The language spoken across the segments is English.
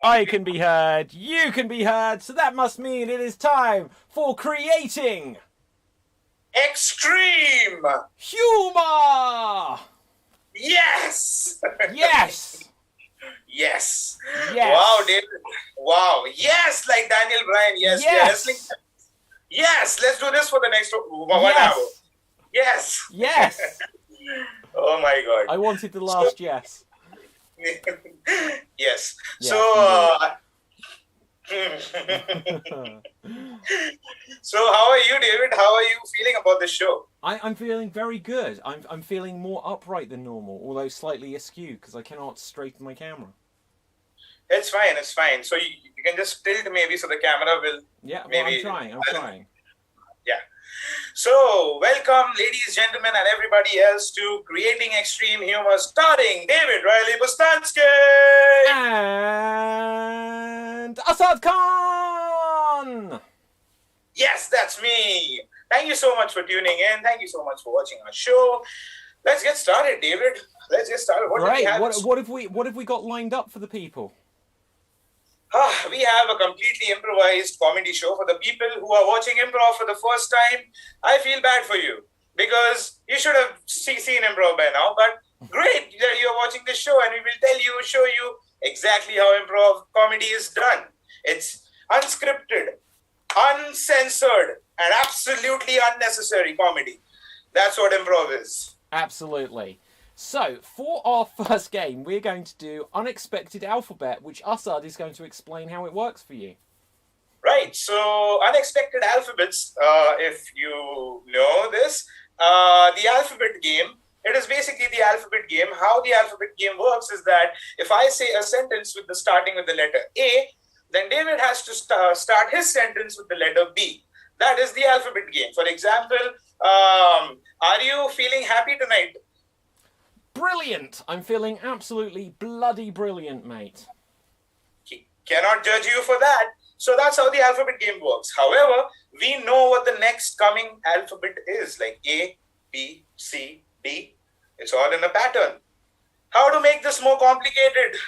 I can be heard, you can be heard, so that must mean it is time for creating Extreme! humor! Yes! Yes! Yes! Wow, Yes! David. Wow. Yes, like Daniel Bryan. Yes, we are wrestling. Yes! Yes, let's do this for the next 1 hour. Yes! Yes. Yes! Oh my I God. wanted the So, last yes. yes. So, Yes, so how are you, David? How are you feeling about the show? I'm feeling very good. I'm feeling more upright than normal, although slightly askew because I cannot straighten my camera. It's fine. It's fine. So you can just tilt maybe so the camera will Yeah, well, I'm maybe. trying. I'm trying. Yeah. So, welcome, ladies, gentlemen, and everybody else to Creating Extreme Humor, starring David Riley Bustansky. And Asad Khan! Yes, that's me. Thank you so much for tuning in. Thank you so much for watching our show. Let's get started, David. Let's get started. What do we Great. have? What have we got lined up for the people? We have a completely improvised comedy show for the people who are watching improv for the first time. I feel bad for you because you should have seen improv by now. But great that you're watching this show, and we will show you exactly how improv comedy is done. It's unscripted, uncensored, and absolutely unnecessary comedy. That's what improv is. Absolutely. So, for our first game, we're going to do Unexpected Alphabet, which Asad is going to explain how it works for you. Right. So, unexpected alphabets, if you know this, the alphabet game, it is basically the alphabet game. How the alphabet game works is that if I say a sentence with the starting with the letter A, then David has to start his sentence with the letter B. That is the alphabet game. For example, are you feeling happy tonight? Brilliant! I'm feeling absolutely bloody brilliant, mate. Cannot judge you for that. So that's how the alphabet game works. However, we know what the next coming alphabet is, like A, B, C, D. It's all in a pattern. How to make this more complicated?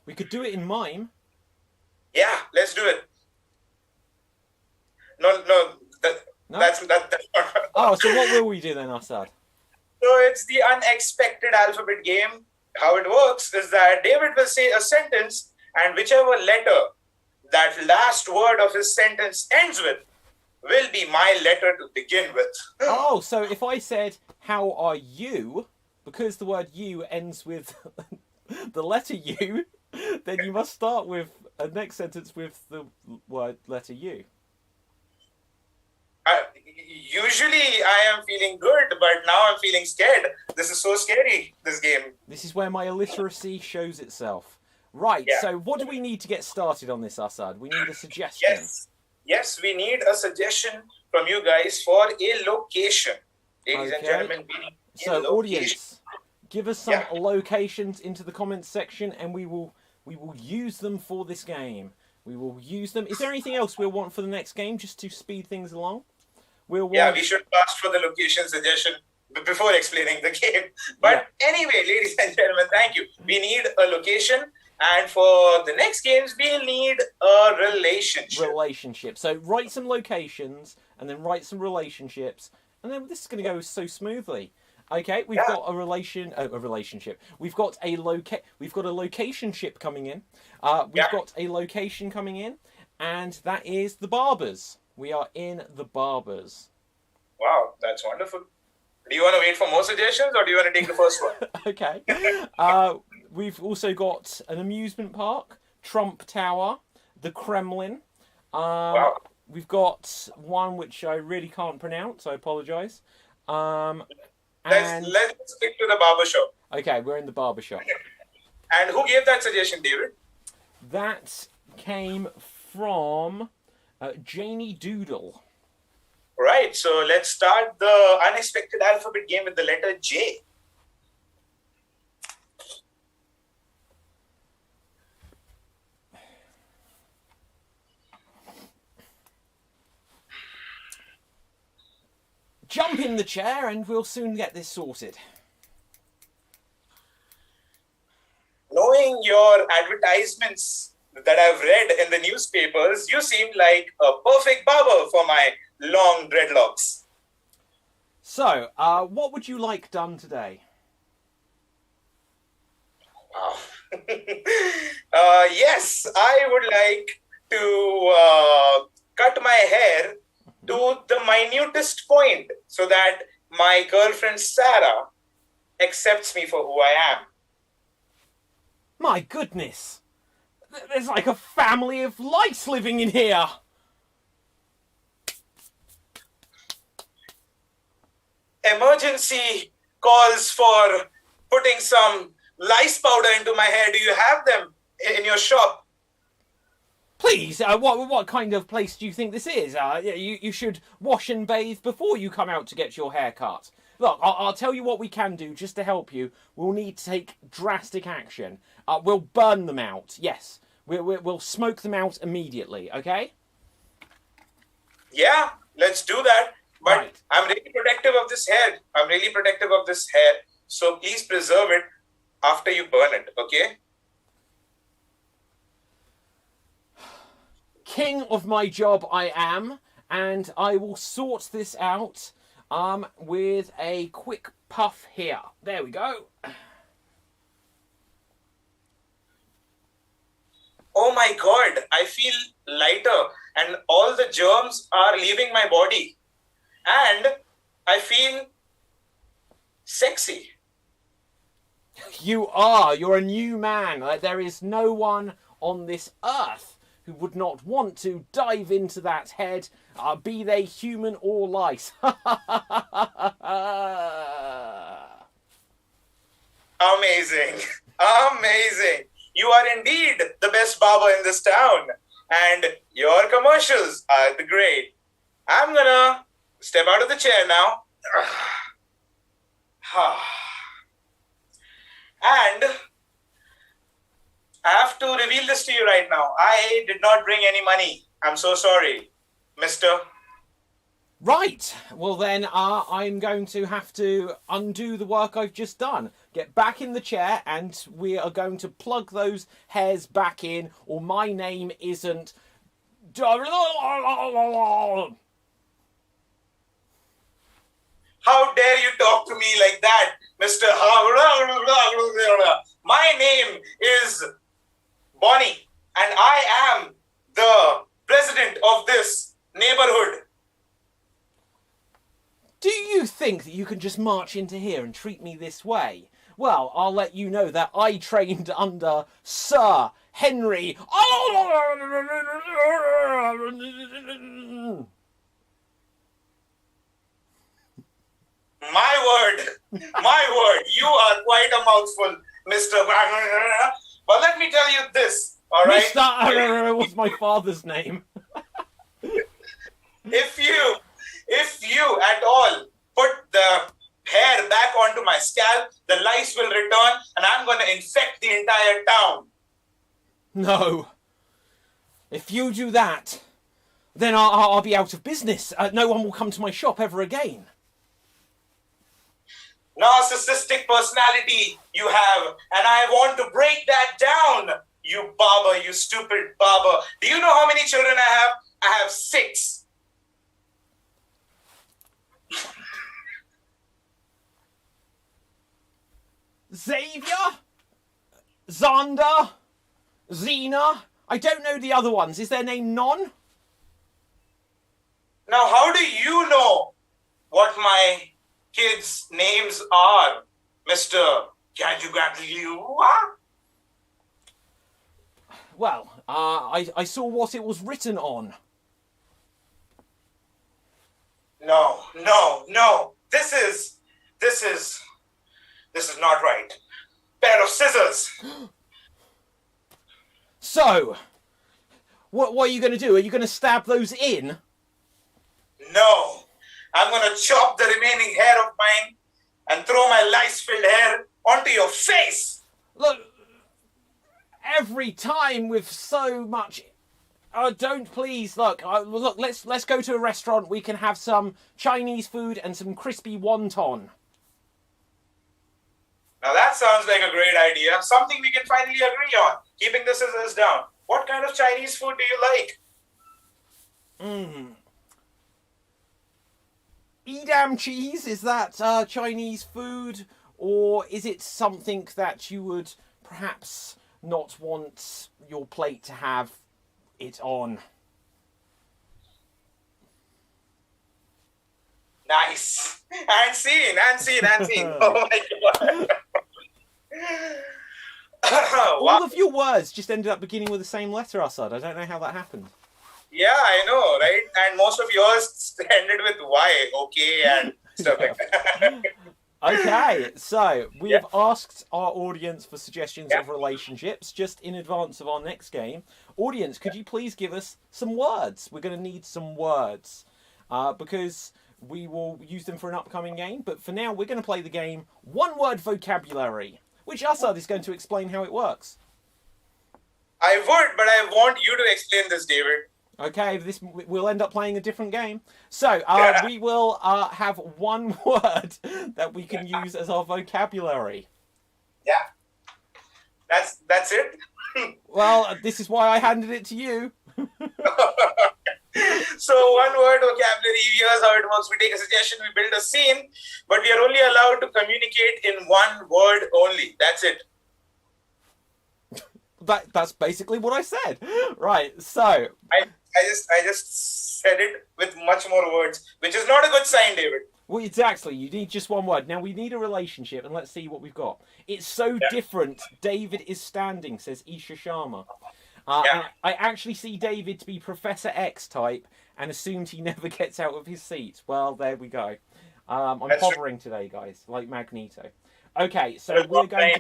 We could do it in mime. Yeah, let's do it. No. No? That's not. Oh, so what will we do then, Assad? So it's the unexpected alphabet game. How it works is that David will say a sentence, and whichever letter that last word of his sentence ends with will be my letter to begin with. Oh, so if I said, how are you, because the word you ends with the letter U, then you must start with a next sentence with the word letter U. Usually I am feeling good, but now I'm feeling scared. This is so scary, this game. This is where my illiteracy shows itself. Right, Yeah. so what do we need to get started on this, Assad? We need a suggestion. Yes, we need a suggestion from you guys for a location. Ladies and gentlemen, we need so a location. audience, give us some locations into the comments section, and we will use them for this game. We will use them. Is there anything else we'll want for the next game, just to speed things along? Yeah, we should ask for the location suggestion before explaining the game. But anyway, ladies and gentlemen, thank you. We need a location, and for the next games, we'll need a relationship. So write some locations, and then write some relationships, and then this is going to go so smoothly. Okay, we've got a relationship. We've got a locationship coming in. We've got a location coming in, and that is the Barbers. We are in the Barbers. Wow, that's wonderful. Do you want to wait for more suggestions, or do you want to take the first one? Okay. We've also got an amusement park, Trump Tower, the Kremlin. Wow. We've got one which I really can't pronounce. I apologise. Let's stick to the barber shop. Okay, we're in the barber shop. And who gave that suggestion, David? That came from Janie Doodle. Right, so let's start the unexpected alphabet game with the letter J. Jump in the chair and we'll soon get this sorted. knowing your advertisements that I've read in the newspapers, you seemed like a perfect barber for my long dreadlocks. So, what would you like done today? Wow. Yes, I would like to cut my hair to the minutest point so that my girlfriend Sarah accepts me for who I am. My goodness! There's like a family of lice living in here! Emergency calls for putting some lice powder into my hair. Do you have them in your shop? Please, what kind of place do you think this is? You should wash and bathe before you come out to get your hair cut. Look, I'll tell you what we can do just to help you. We'll need to take drastic action. We'll burn them out. Yes, we'll smoke them out immediately. Okay? Yeah, let's do that. But Right. I'm really protective of this hair. So please preserve it after you burn it. Okay? King of my job I am, and I will sort this out with a quick puff here. There we go. Oh my God, I feel lighter and all the germs are leaving my body. And I feel sexy. You're a new man. There is no one on this earth who would not want to dive into that head, be they human or lice. Amazing. Amazing. You are indeed the best barber in this town. And your commercials are the great. I'm gonna step out of the chair now. And I have to reveal this to you right now. I did not bring any money. I'm so sorry, mister. Right. Well then, I'm going to have to undo the work I've just done. Get back in the chair, and we are going to plug those hairs back in, or my name isn't... How dare you talk to me like that, Mr. My name is Bonnie, and I am the president of this neighborhood. Do you think that you can just march into here and treat me this way? Well, I'll let you know that I trained under Sir Henry. My word, you are quite a mouthful, Mr. But let me tell you this, all right? Mr. was my father's name. If you at all put the hair back onto my scalp, the lice will return and I'm going to infect the entire town. No. If you do that, then I'll be out of business. No one will come to my shop ever again. Narcissistic personality you have, and I want to break that down. You barber, you stupid barber. Do you know how many children I have? I have 6. Xavier? Xander? Xena? I don't know the other ones. Is their name Non? Now, how do you know what my kids' names are, Mr. Well, I saw what it was written on. No. This is not right. Pair of scissors. So, what are you going to do? Are you going to stab those in? No. I'm going to chop the remaining hair of mine and throw my lice-filled hair onto your face. Look, every time with so much... don't please, look, let's go to a restaurant. We can have some Chinese food and some crispy wonton. Now that sounds like a great idea. Something we can finally agree on. Keeping the scissors down. What kind of Chinese food do you like? Edam cheese, is that Chinese food? Or is it something that you would perhaps not want your plate to have it on? Nice. And scene. Oh my god. All Wow. of your words just ended up beginning with the same letter, Assad. I don't know how that happened. Yeah, I know, right? And most of yours ended with Y, okay, and stuff like that. Okay, so we have asked our audience for suggestions of relationships just in advance of our next game. Audience, could you please give us some words? We're going to need some words because we will use them for an upcoming game. But for now, we're going to play the game One Word Vocabulary, which Assad is going to explain how it works. I would, but I want you to explain this, David. Okay, we'll end up playing a different game. So we will have one word that we can use as our vocabulary. Yeah, that's it. Well, this is why I handed it to you. So one word vocabulary. Here's how it works. We take a suggestion, we build a scene, but we are only allowed to communicate in one word only. That's it. That's basically what I said. Right. So I just said it with much more words, which is not a good sign, David. well, exactly. You need just one word. Now we need a relationship, and let's see what we've got. It's so different. David is standing, says Isha Sharma. And I actually see David to be Professor X type, and assumed he never gets out of his seat. Well, there we go. I'm hovering today, guys, like Magneto. Okay, so we're going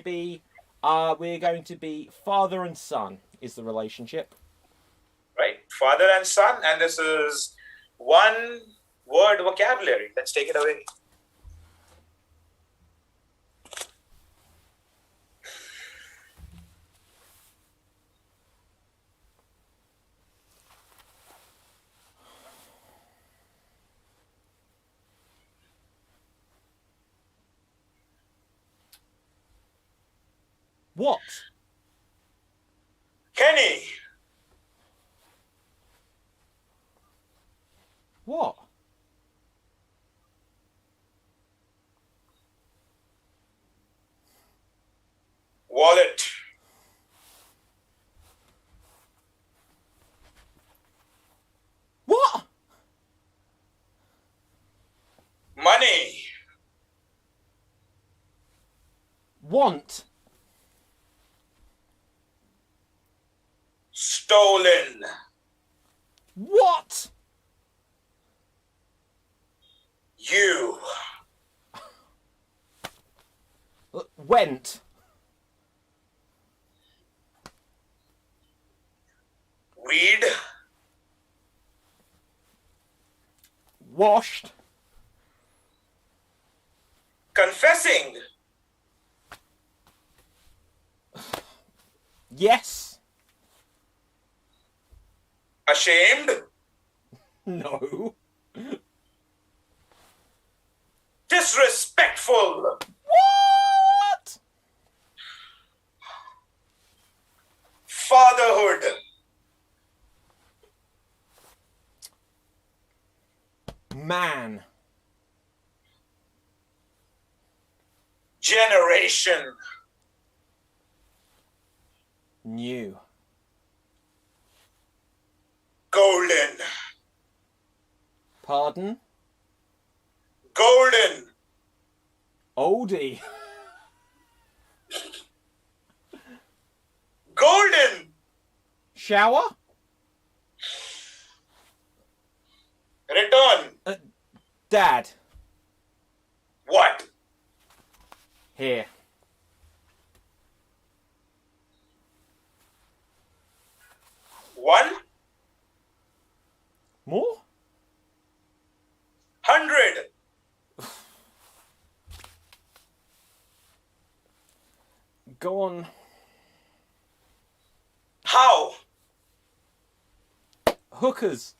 to be father and son is the relationship. Right, father and son, and this is one word vocabulary. Let's take it away. What? Kenny. What? Wallet. What? Money. Want? Stolen. What? You. Went? Weed. Washed? Confessing. Yes? Ashamed. No? Disrespectful. What? Fatherhood. Man? Generation. New? Golden. Pardon? Golden. Oldie? Golden. Shower? Return. Dad? What? Here. One. More? 100. Go on. How? Hookers?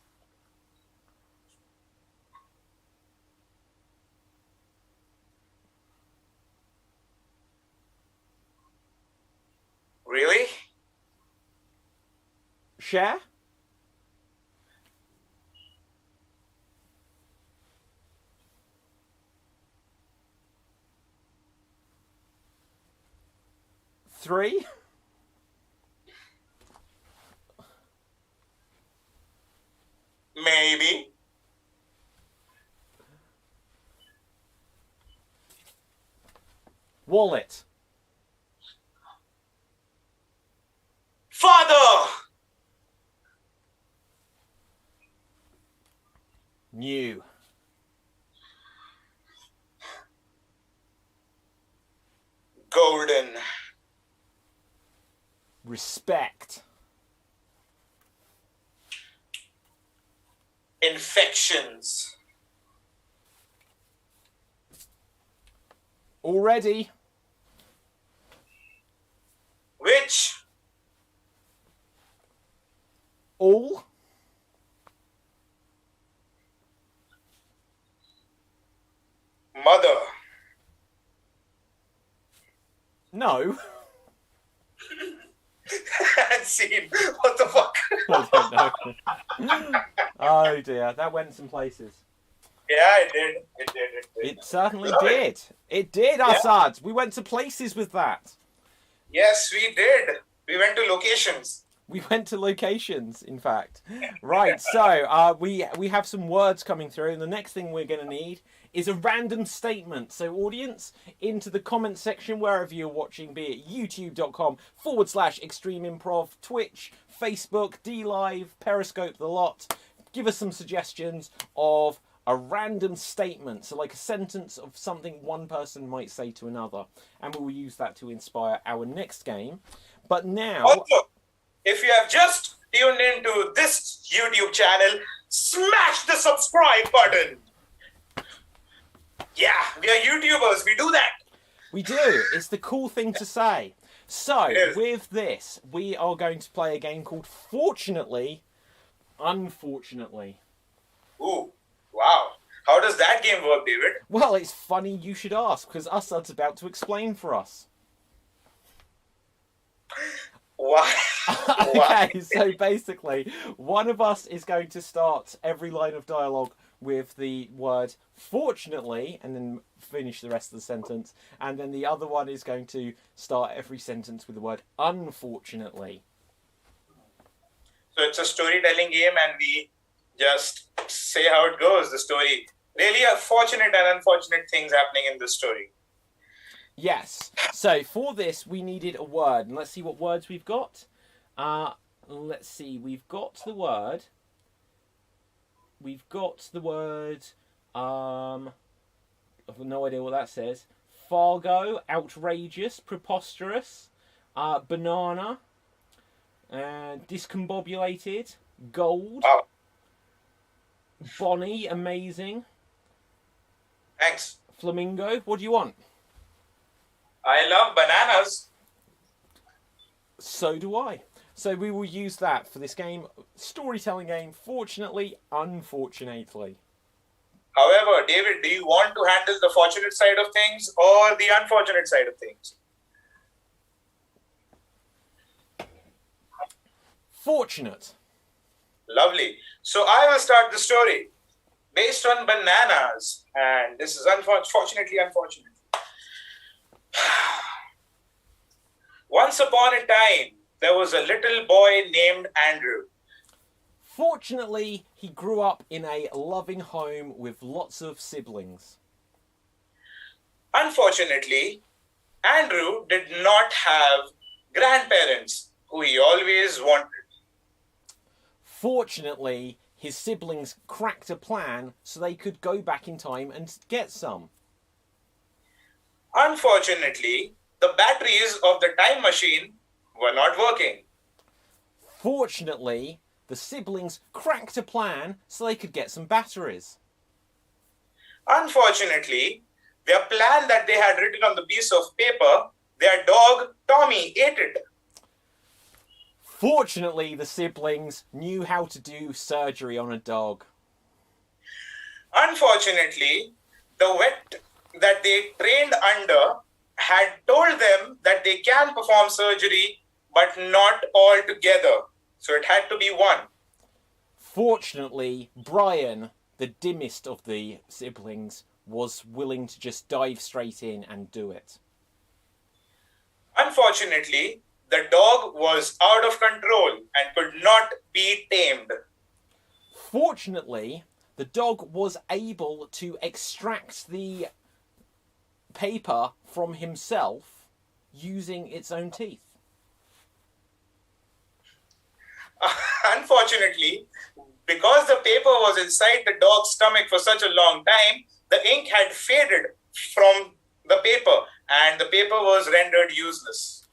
Really? Share? Three? Maybe. Wallet. Father! New. Golden. Respect. Infections. Already. Which? All. Mother. No. And scene. What the fuck? I don't know. Oh dear, that went some places. Yeah, it did. It did. It certainly Love did. It did, Yeah. Assad. We went to places with that. Yes, we did. We went to locations. We went to locations, in fact. Right, so we have some words coming through, and the next thing we're going to need is a random statement. So, audience, into the comment section wherever you're watching, be it youtube.com/extreme improv, Twitch, Facebook, DLive, Periscope, the lot. Give us some suggestions of a random statement, so like a sentence of something one person might say to another, and we will use that to inspire our next game. But now... Also, if you have just tuned into this YouTube channel, smash the subscribe button. Yeah, we are YouTubers. We do that. We do. It's the cool thing to say. So, with this, we are going to play a game called Fortunately, Unfortunately. Ooh, wow. How does that game work, David? Well, it's funny you should ask, because Assad's about to explain for us. Why? Okay, so basically, one of us is going to start every line of dialogue with the word fortunately and then finish the rest of the sentence, and then the other one is going to start every sentence with the word unfortunately. So it's a storytelling game and we just say how it goes, the story. Really fortunate and unfortunate things happening in the story. Yes. So for this, we needed a word, and let's see what words we've got. Let's see. We've got the word. I've no idea what that says. Fargo, outrageous, preposterous, banana, discombobulated, gold, Wow. Bonnie, amazing, Thanks. flamingo. What do you want? I love bananas. So do I. So we will use that for this game, storytelling game, fortunately, unfortunately. However, David, do you want to handle the fortunate side of things or the unfortunate side of things? Fortunate. Lovely. So I will start the story based on bananas. And this is unfortunately unfortunate. Once upon a time, there was a little boy named Andrew. Fortunately, he grew up in a loving home with lots of siblings. Unfortunately, Andrew did not have grandparents who he always wanted. Fortunately, his siblings cracked a plan so they could go back in time and get some. Unfortunately, the batteries of the time machine were not working. Fortunately, the siblings cracked a plan so they could get some batteries. Unfortunately, their plan that they had written on the piece of paper, their dog Tommy ate it. Fortunately, the siblings knew how to do surgery on a dog. Unfortunately, the vet that they trained under had told them that they can perform surgery, but not all together. So it had to be one. Fortunately, Brian, the dimmest of the siblings, was willing to just dive straight in and do it. Unfortunately, the dog was out of control and could not be tamed. Fortunately, the dog was able to extract the paper from himself using its own teeth. Unfortunately, because the paper was inside the dog's stomach for such a long time, the ink had faded from the paper and the paper was rendered useless.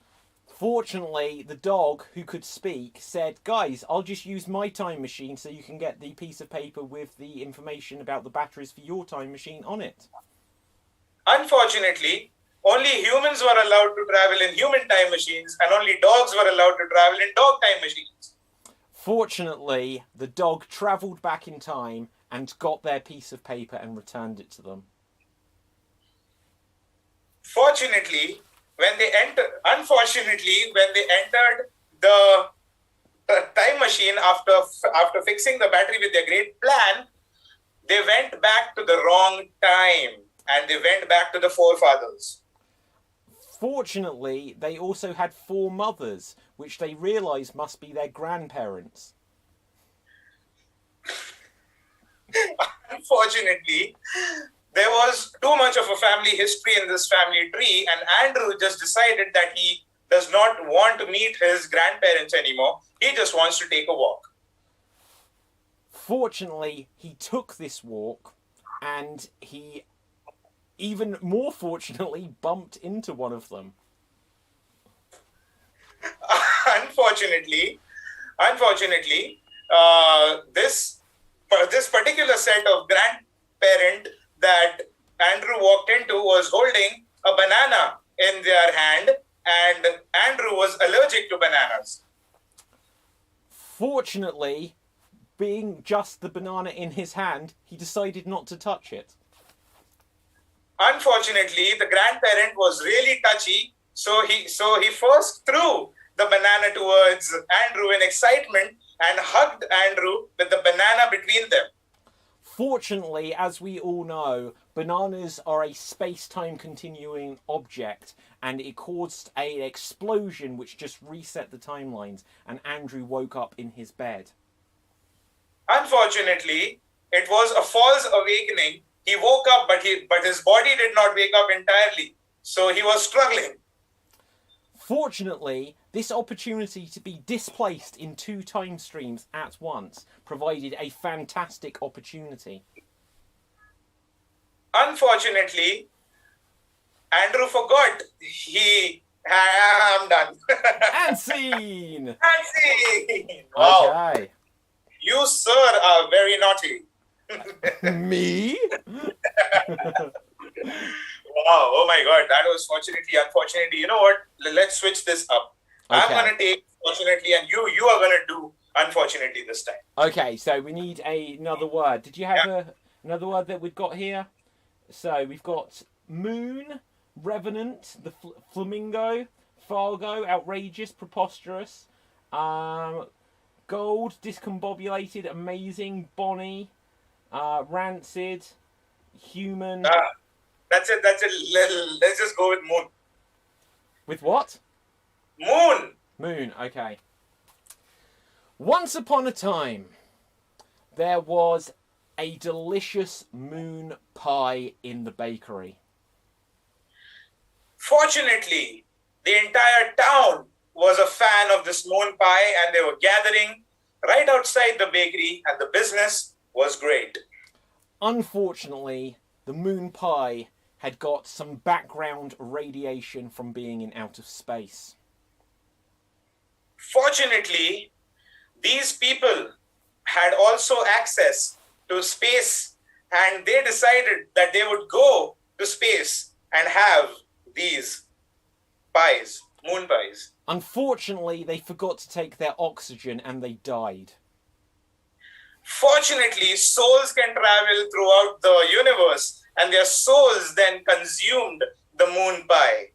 Fortunately, the dog, who could speak, said, "Guys, I'll just use my time machine so you can get the piece of paper with the information about the batteries for your time machine on it." Unfortunately, only humans were allowed to travel in human time machines and only dogs were allowed to travel in dog time machines. Fortunately, the dog travelled back in time and got their piece of paper and returned it to them. Unfortunately, when they entered the time machine after fixing the battery with their great plan, they went back to the wrong time and they went back to the forefathers. Fortunately, they also had 4 mothers, which they realised must be their grandparents. Unfortunately, there was too much of a family history in this family tree, and Andrew just decided that he does not want to meet his grandparents anymore. He just wants to take a walk. Fortunately, he took this walk, and he, even more fortunately, bumped into one of them. Unfortunately, this particular set of grandparent that Andrew walked into was holding a banana in their hand, and Andrew was allergic to bananas. Fortunately, being just the banana in his hand, he decided not to touch it. Unfortunately, the grandparent was really touchy, so he first threw the banana towards Andrew in excitement and hugged Andrew with the banana between them. Fortunately, as we all know, bananas are a space-time continuing object, and it caused an explosion which just reset the timelines, and Andrew woke up in his bed. Unfortunately, it was a false awakening. He woke up, but his body did not wake up entirely, so he was struggling. Fortunately, this opportunity to be displaced in 2 time streams at once provided a fantastic opportunity. Unfortunately, Andrew forgot. I'm done. And scene! And scene! Wow. Okay. You, sir, are very naughty. Me? Wow, oh my god, that was unfortunately. You know what? Let's switch this up. Okay. I'm going to take fortunately and you are going to do unfortunately this time. Okay, so we need another word. Did you have another word that we've got here? So we've got moon, revenant, the flamingo, Fargo, outrageous, preposterous, gold, discombobulated, amazing, Bonnie, rancid, human. That's it. Let's just go with moon. With what? Moon. Moon, okay. Once upon a time, there was a delicious moon pie in the bakery. Fortunately, the entire town was a fan of this moon pie and they were gathering right outside the bakery and the business was great. Unfortunately, the moon pie had got some background radiation from being in outer space. Fortunately, these people had also access to space and they decided that they would go to space and have these pies, moon pies. Unfortunately, they forgot to take their oxygen and they died. Fortunately, souls can travel throughout the universe and their souls then consumed the moon pie.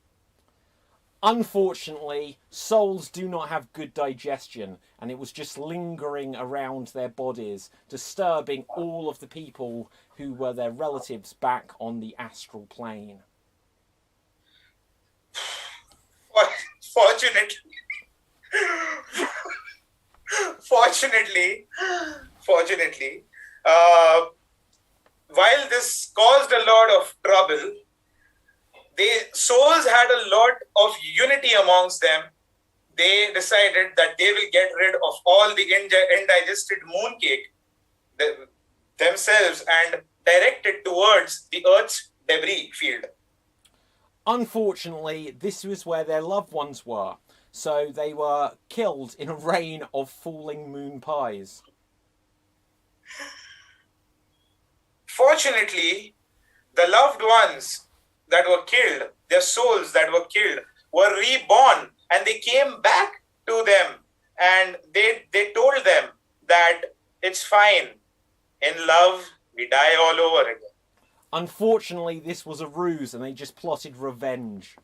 Unfortunately, souls do not have good digestion, and it was just lingering around their bodies, disturbing all of the people who were their relatives back on the astral plane. Fortunately, fortunately, uh, while this caused a lot of trouble, the souls had a lot of unity amongst them. They decided that they will get rid of all the indigested mooncake themselves and direct it towards the Earth's debris field. Unfortunately, this was where their loved ones were, so they were killed in a rain of falling moon pies. Fortunately, the loved ones that were killed, their souls that were killed, were reborn, and they came back to them, and they told them that it's fine. In love, we die all over again. Unfortunately, this was a ruse, and they just plotted revenge.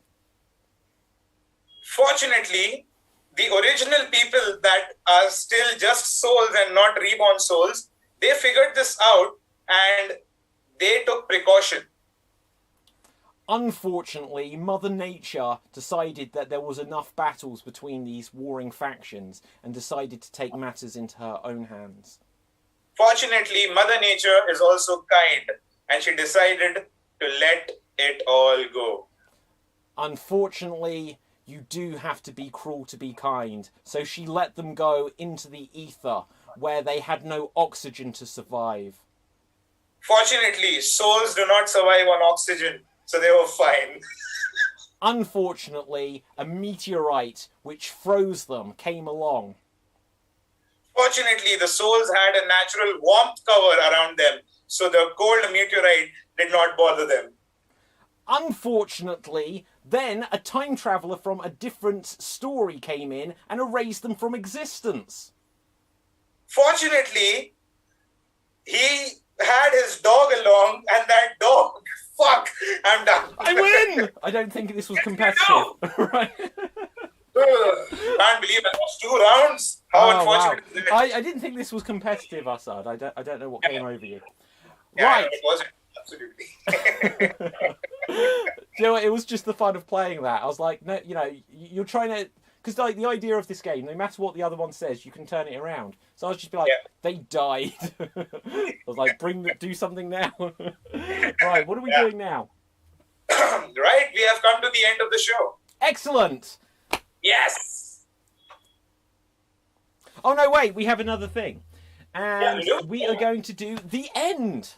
Fortunately, the original people that are still just souls and not reborn souls, they figured this out and they took precaution. Unfortunately, Mother Nature decided that there was enough battles between these warring factions and decided to take matters into her own hands. Fortunately, Mother Nature is also kind, and she decided to let it all go. Unfortunately, you do have to be cruel to be kind, so she let them go into the ether, where they had no oxygen to survive. Fortunately, souls do not survive on oxygen, so they were fine. Unfortunately, a meteorite which froze them came along. Fortunately, the souls had a natural warmth cover around them, so the cold meteorite did not bother them. Unfortunately, then a time traveller from a different story came in and erased them from existence. Fortunately, he had his dog along, and that dog, fuck, I'm done. I win! I don't think this was competitive. Right? Can't believe it was 2 rounds. How unfortunate is it? I didn't think this was competitive, Assad. I don't know what came over you. Yeah, Right. it wasn't. Absolutely. You know what, it was just the fun of playing that. I was like, no, you know, you're trying to, because like the idea of this game, no matter what the other one says, you can turn it around. So I was just be like, they died. I was like, do something now. Right, what are we doing now? Right, we have come to the end of the show. Excellent. Yes. Oh no, wait, we have another thing, and Yeah, we are going to do the end.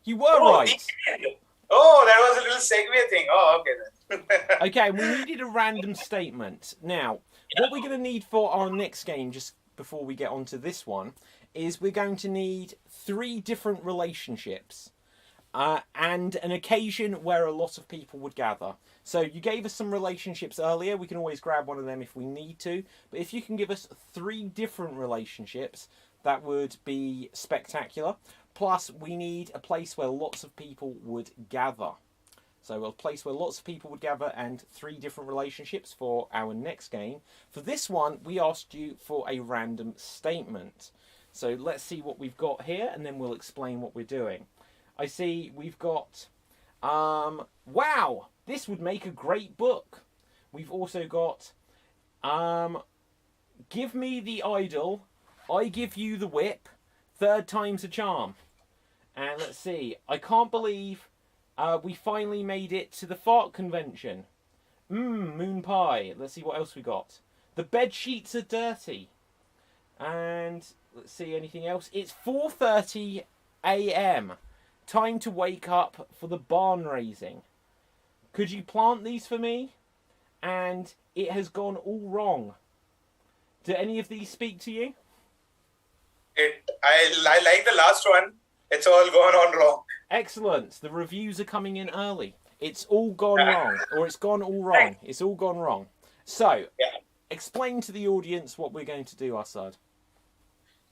You were right. The end. Oh, that was a little segue thing. Oh, okay then. Okay, we needed a random statement. Now, what we're going to need for our next game, just before we get on to this one, is we're going to need 3 different relationships and an occasion where a lot of people would gather. So you gave us some relationships earlier. We can always grab one of them if we need to. But if you can give us 3 different relationships, that would be spectacular. Plus, we need a place where lots of people would gather. So a place where lots of people would gather and 3 different relationships for our next game. For this one, we asked you for a random statement. So let's see what we've got here, and then we'll explain what we're doing. I see we've got, wow, this would make a great book. We've also got, give me the idol, I give you the whip, 3rd time's a charm. And let's see, I can't believe we finally made it to the fart convention. Moon pie. Let's see what else we got. The bed sheets are dirty. And let's see, anything else? It's 4:30 a.m. Time to wake up for the barn raising. Could you plant these for me? And it has gone all wrong. Do any of these speak to you? I like the last one. It's all gone on wrong. Excellent. The reviews are coming in early. It's all gone wrong. Or it's gone all wrong. It's all gone wrong. So, explain to the audience what we're going to do, Assad.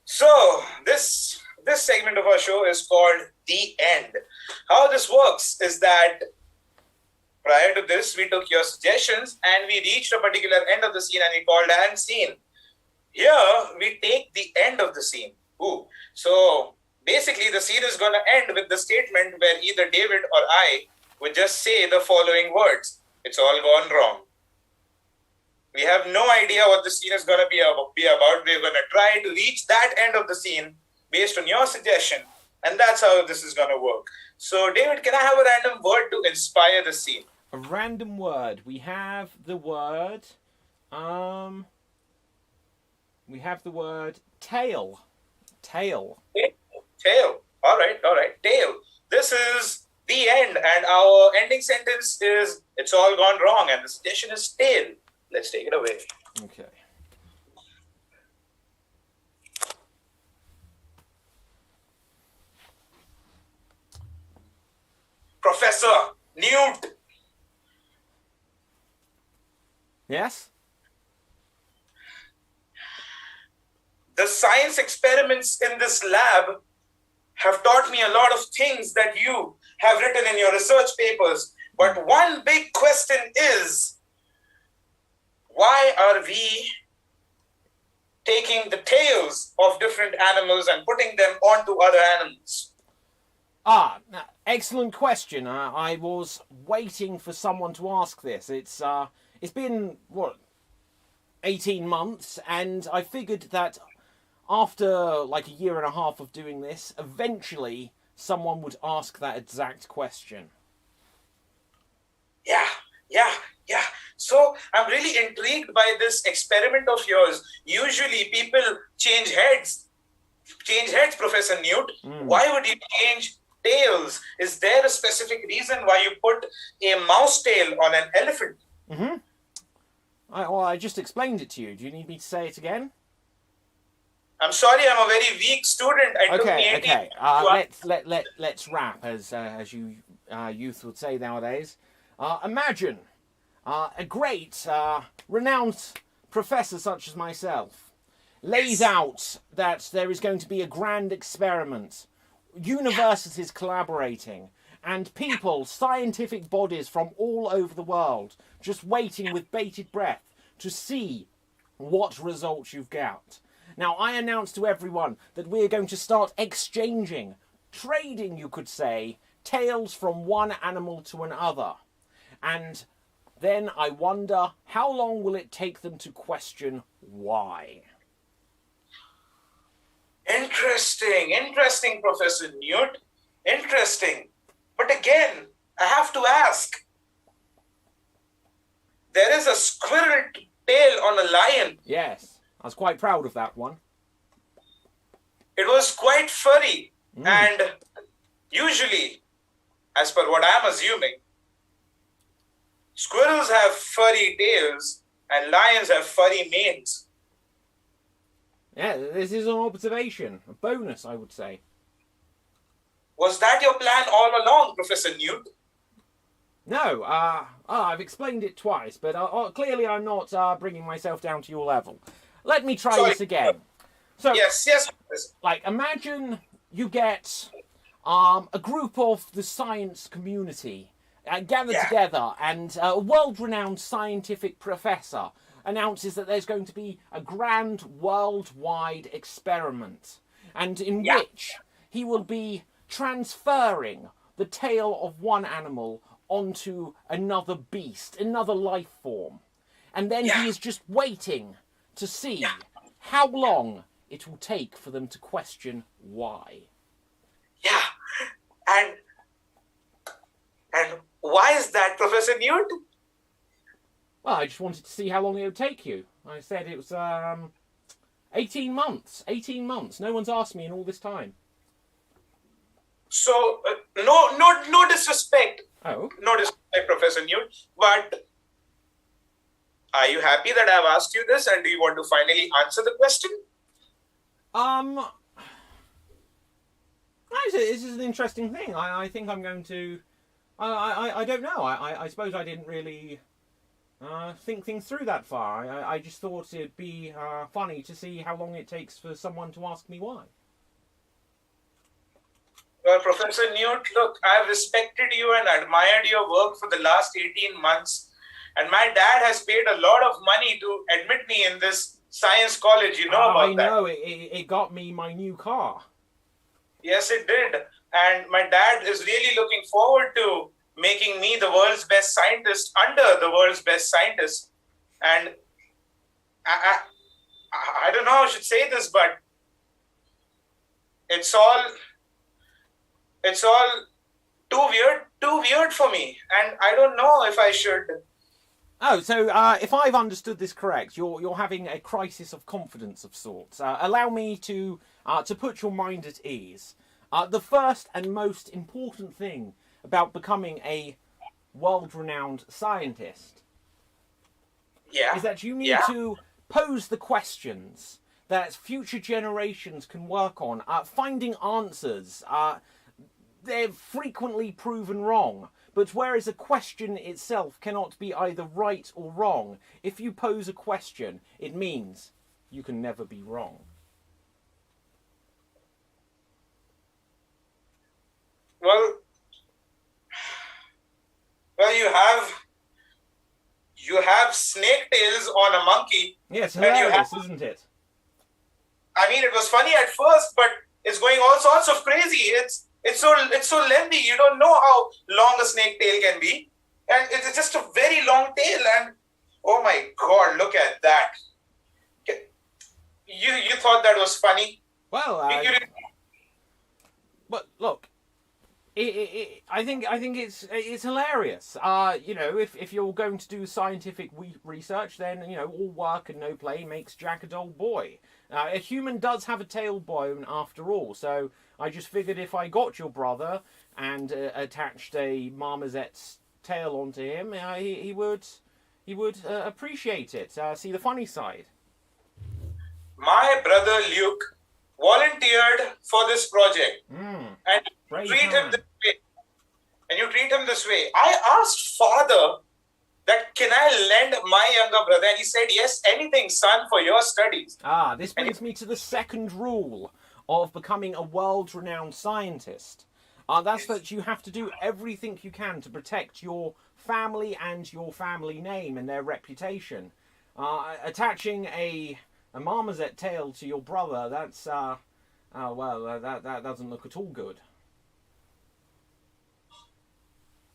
So, this segment of our show is called The End. How this works is that prior to this, we took your suggestions and we reached a particular end of the scene and we called end scene. Here, we take the end of the scene. Ooh. So basically, the scene is going to end with the statement where either David or I would just say the following words. It's all gone wrong. We have no idea what the scene is going to be about. We're going to try to reach that end of the scene based on your suggestion. And that's how this is going to work. So, David, can I have a random word to inspire the scene? A random word. We have the word. We have the word tail. Tail. Tail. All right. Tail. This is the end, and our ending sentence is "It's all gone wrong," and the suggestion is tail. Let's take it away. Okay. Professor Newt. Yes? The science experiments in this lab have taught me a lot of things that you have written in your research papers. But one big question is, why are we taking the tails of different animals and putting them onto other animals? Excellent question. I was waiting for someone to ask this. It's been, 18 months, and I figured that after like a year and a half of doing this, eventually someone would ask that exact question. Yeah. So I'm really intrigued by this experiment of yours. Usually people change heads, Professor Newt. Why would you change tails? Is there a specific reason why you put a mouse tail on an elephant? Mm-hmm. I just explained it to you. Do you need me to say it again? I'm sorry, I'm a very weak student. Okay. Let's wrap, as you youth would say nowadays. Imagine a great, renowned professor such as myself lays out that there is going to be a grand experiment, universities collaborating, and people, scientific bodies from all over the world, just waiting with bated breath to see what results you've got. Now, I announce to everyone that we're going to start exchanging, trading, you could say, tails from one animal to another. And then I wonder, how long will it take them to question why? Interesting, Professor Newt. Interesting. But again, I have to ask. There is a squirrel tail on a lion. Yes. I was quite proud of that one. It was quite furry. And usually, as per what I'm assuming, squirrels have furry tails and lions have furry manes. Yeah, this is an observation. A bonus, I would say. Was that your plan all along, Professor Newt? No, I've explained it twice, but clearly I'm not bringing myself down to your level. Let me try this again. So, yes. Like, imagine you get a group of the science community gathered together, and a world-renowned scientific professor announces that there's going to be a grand worldwide experiment, and in which he will be transferring the tail of one animal onto another beast, another life form. And then he is just waiting to see how long it will take for them to question why. Yeah. And why is that, Professor Newt? Well, I just wanted to see how long it would take you. I said it was 18 months. 18 months. No one's asked me in all this time. So, no disrespect. Oh. No disrespect, Professor Newt. But are you happy that I've asked you this, and do you want to finally answer the question? This is an interesting thing. I think I'm going to... I don't know. I suppose I didn't really think things through that far. I just thought it'd be funny to see how long it takes for someone to ask me why. Well, Professor Newt, look, I've respected you and admired your work for the last 18 months. And my dad has paid a lot of money to admit me in this science college. You know I about that. know, it got me my new car. Yes, it did. And my dad is really looking forward to making me the world's best scientist under the world's best scientist. And I don't know how I should say this, but it's all too weird for me. And I don't know if I should. Oh, so if I've understood this correct, you're having a crisis of confidence of sorts. Allow me to put your mind at ease. The first and most important thing about becoming a world-renowned scientist is that you need to pose the questions that future generations can work on, finding answers. They're frequently proven wrong. But whereas a question itself cannot be either right or wrong, if you pose a question, it means you can never be wrong. Well, you have snake tails on a monkey. Yeah, it's hilarious, isn't it? I mean, it was funny at first, but it's going all sorts of crazy. It's so lengthy. You don't know how long a snake tail can be, and it's just a very long tail. And oh my God, look at that! You thought that was funny? Well, but look, I think it's hilarious. You know, if you're going to do scientific research, then you know all work and no play makes Jack a dull boy. A human does have a tailbone after all, so I just figured if I got your brother and attached a marmoset's tail onto him, he would appreciate it. See the funny side. My brother Luke volunteered for this project, and you treat him this way. I asked father that can I lend my younger brother, and he said yes, anything, son, for your studies. This brings me to the second rule of becoming a world-renowned scientist. That's that you have to do everything you can to protect your family and your family name and their reputation. Attaching a marmoset tail to your brother, that's that doesn't look at all good.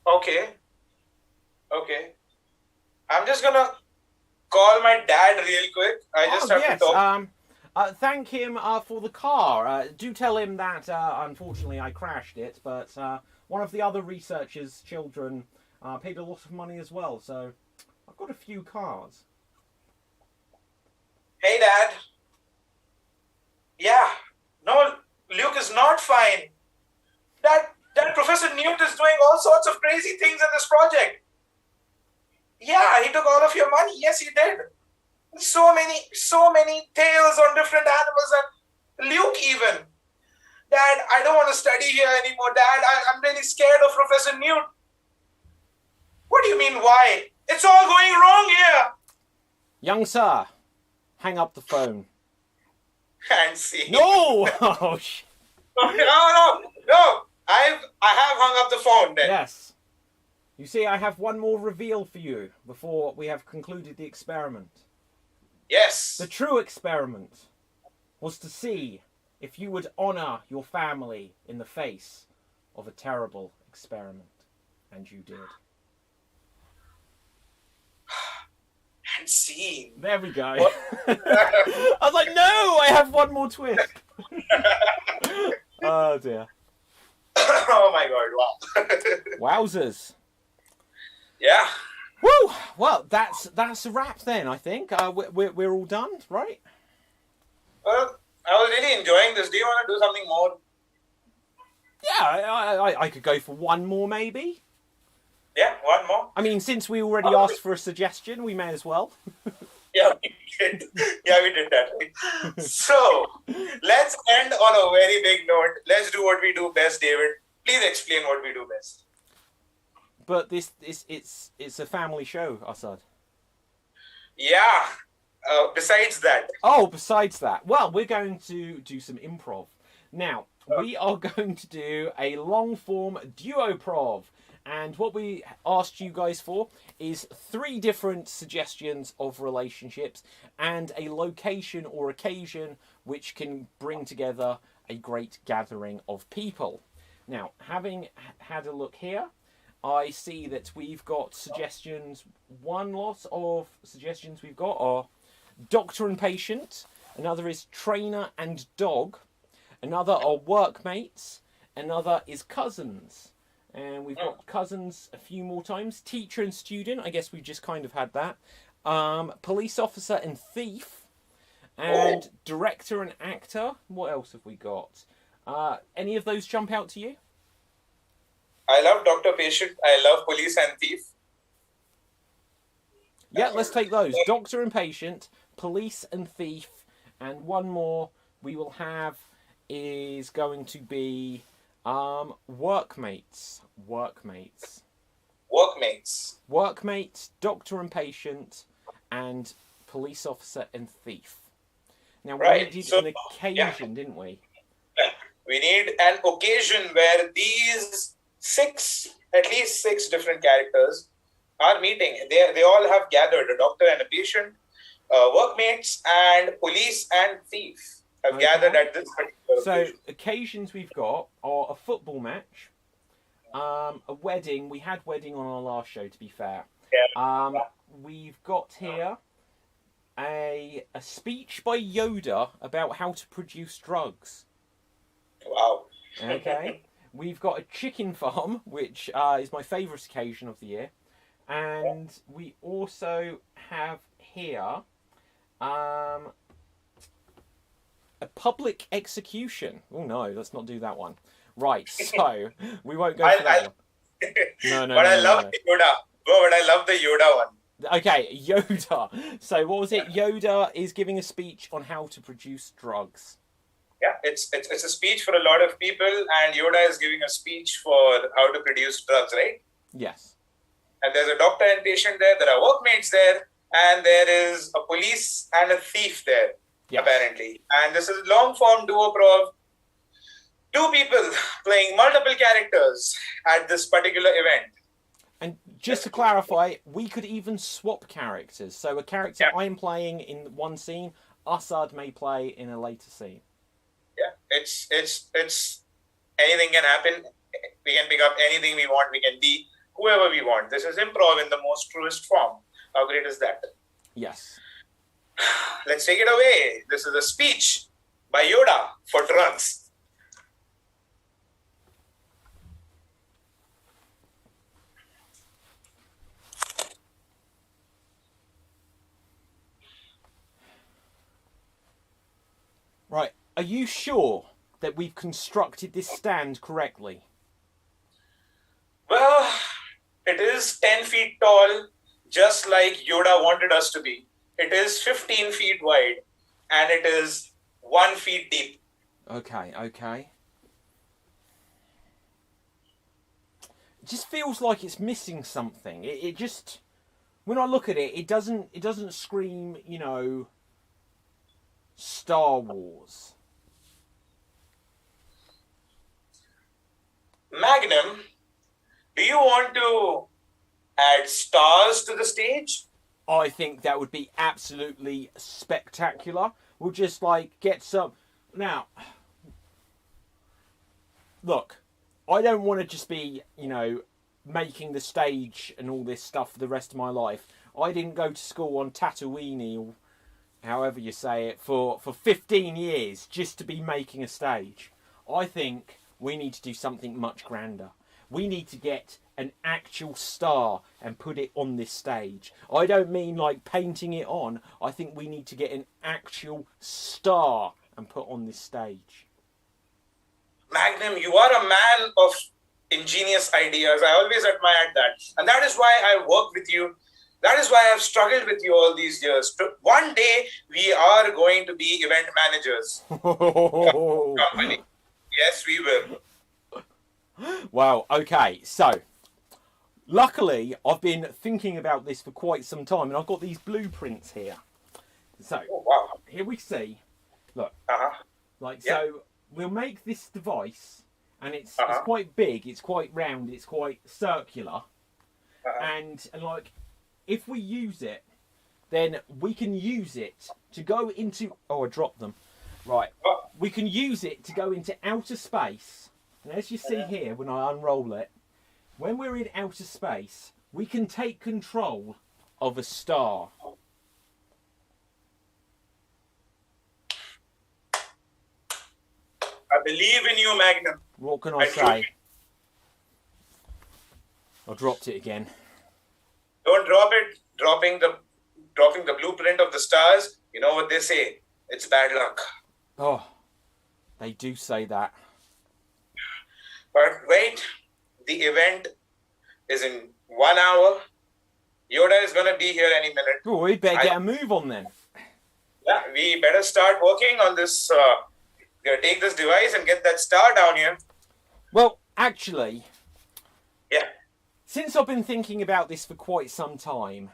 Okay. I'm just gonna call my dad real quick. I just have to talk. Thank him for the car. Do tell him that unfortunately I crashed it, but one of the other researchers' children paid a lot of money as well, so I've got a few cars. Hey, Dad. Yeah. No, Luke is not fine. That Professor Newt is doing all sorts of crazy things in this project. Yeah, he took all of your money. Yes, he did. So many tales on different animals, and Luke even. Dad, I don't want to study here anymore. Dad, I'm really scared of Professor Newt. What do you mean, why? It's all going wrong here. Young sir, hang up the phone. And see. No! Oh, shit. No. I have hung up the phone then. Yes. You see, I have one more reveal for you before we have concluded the experiment. Yes. The true experiment was to see if you would honour your family in the face of a terrible experiment. And you did. And see. There we go. I was like, no, I have one more twist. Oh, dear. Oh, my God, wow. Wowzers. Yeah. Woo! Well, that's a wrap then, I think. We're all done, right? Well, I was really enjoying this. Do you want to do something more? Yeah, I could go for one more, maybe. Yeah, one more. I mean, since we already asked for a suggestion, we may as well. Yeah, we did. Yeah, we did that. So, let's end on a very big note. Let's do what we do best, David. Please explain what we do best. But it's a family show, Assad. Yeah. Besides that. Oh, besides that. Well, we're going to do some improv. Now, we are going to do a long form duo prov. And what we asked you guys for is 3 different suggestions of relationships and a location or occasion which can bring together a great gathering of people. Now, having had a look here, I see that we've got suggestions. One lot of suggestions we've got are doctor and patient. Another is trainer and dog. Another are workmates. Another is cousins. And we've got cousins a few more times. Teacher and student. I guess we've just kind of had that. Police officer and thief. And director and actor. What else have we got? Any of those jump out to you? I love doctor patient. I love police and thief. Yeah, let's take those. Doctor and patient, police and thief, and one more we will have is going to be workmates. Workmates. Workmates. Workmates, doctor and patient, and police officer and thief. Now we needed an occasion, didn't we? We need an occasion where these at least six different characters are meeting. They all have gathered. A doctor and a patient, workmates, and police and thief have gathered at this particular occasion. Occasions we've got are a football match, a wedding. We had wedding on our last show, to be fair. Yeah. We've got here a speech by Yoda about how to produce drugs. Wow. Okay. We've got a chicken farm, which is my favourite occasion of the year. And we also have here a public execution. Oh no, let's not do that one. Right, so we won't go for that one. No. But I love the Yoda. But I love the Yoda one. Okay, Yoda. So what was it? Yoda is giving a speech on how to produce drugs. Yeah, it's a speech for a lot of people, and Yoda is giving a speech for how to produce drugs, right? Yes. And there's a doctor and patient there. There are workmates there, and there is a police and a thief there, apparently. And this is long form duo prov. 2 people playing multiple characters at this particular event. And just to clarify, we could even swap characters. So a character I'm playing in one scene, Assad may play in a later scene. Yeah, it's anything can happen. We can pick up anything we want. We can be whoever we want. This is improv in the most truest form. How great is that? Yes. Let's take it away. This is a speech by Yoda for drugs. Right. Are you sure that we've constructed this stand correctly? Well, it is 10 feet tall, just like Yoda wanted us to be. It is 15 feet wide, and it is 1 feet deep. Okay. It just feels like it's missing something. It just, when I look at it, it doesn't scream, Star Wars. Magnum, do you want to add stars to the stage? I think that would be absolutely spectacular. We'll just get some. Now, look, I don't want to just be, making the stage and all this stuff for the rest of my life. I didn't go to school on Tatooine, or however you say it, for 15 years just to be making a stage. I think we need to do something much grander. We need to get an actual star and put it on this stage. I don't mean painting it on. I think we need to get an actual star and put on this stage. Magnum, you are a man of ingenious ideas. I always admired that. And that is why I work with you. That is why I've struggled with you all these years. One day, we are going to be event managers. Company. Yes, we will. Wow, okay, so luckily I've been thinking about this for quite some time, and I've got these blueprints here. So here we see, look, so we'll make this device, and it's Uh-huh. quite big, it's quite round, it's quite circular, Uh-huh. and like if we use it, then we can use it to go into. Oh, I dropped them. Right, Oh. we can use it to go into outer space. And as you see here, when I unroll it, when we're in outer space, we can take control of a star. I believe in you, Magnum. What can I say? I dropped it again. Don't drop it. Dropping the blueprint of the stars. You know what they say? It's bad luck. Oh, they do say that. But wait, the event is in 1 hour. Yoda is gonna be here any minute. Oh, we better get a move on then. Yeah, we better start working on this. Take this device and get that star down here. Well, actually, Yeah. since I've been thinking about this for quite some time,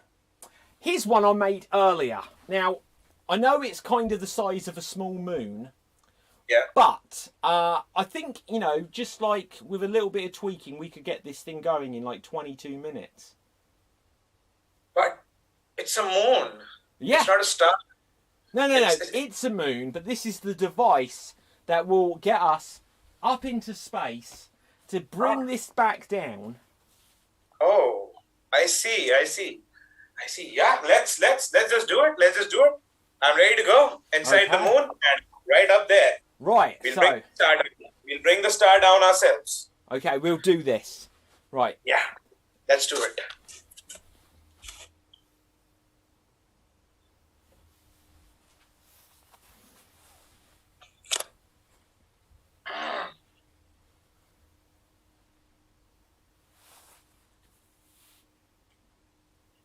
here's one I made earlier. Now, I know it's kind of the size of a small moon, Yeah. but I think, you know, just like with a little bit of tweaking, we could get this thing going in like 22 minutes. But it's a moon. Yeah. It's not a star. No, it's a moon, but this is the device that will get us up into space to bring this back down. Oh, I see. Yeah, let's just do it. Let's just do it. I'm ready to go inside the Okay. moon and right up there. Right, We'll so, bring the star down ourselves. okay, we'll do this. Right. Yeah, let's do it.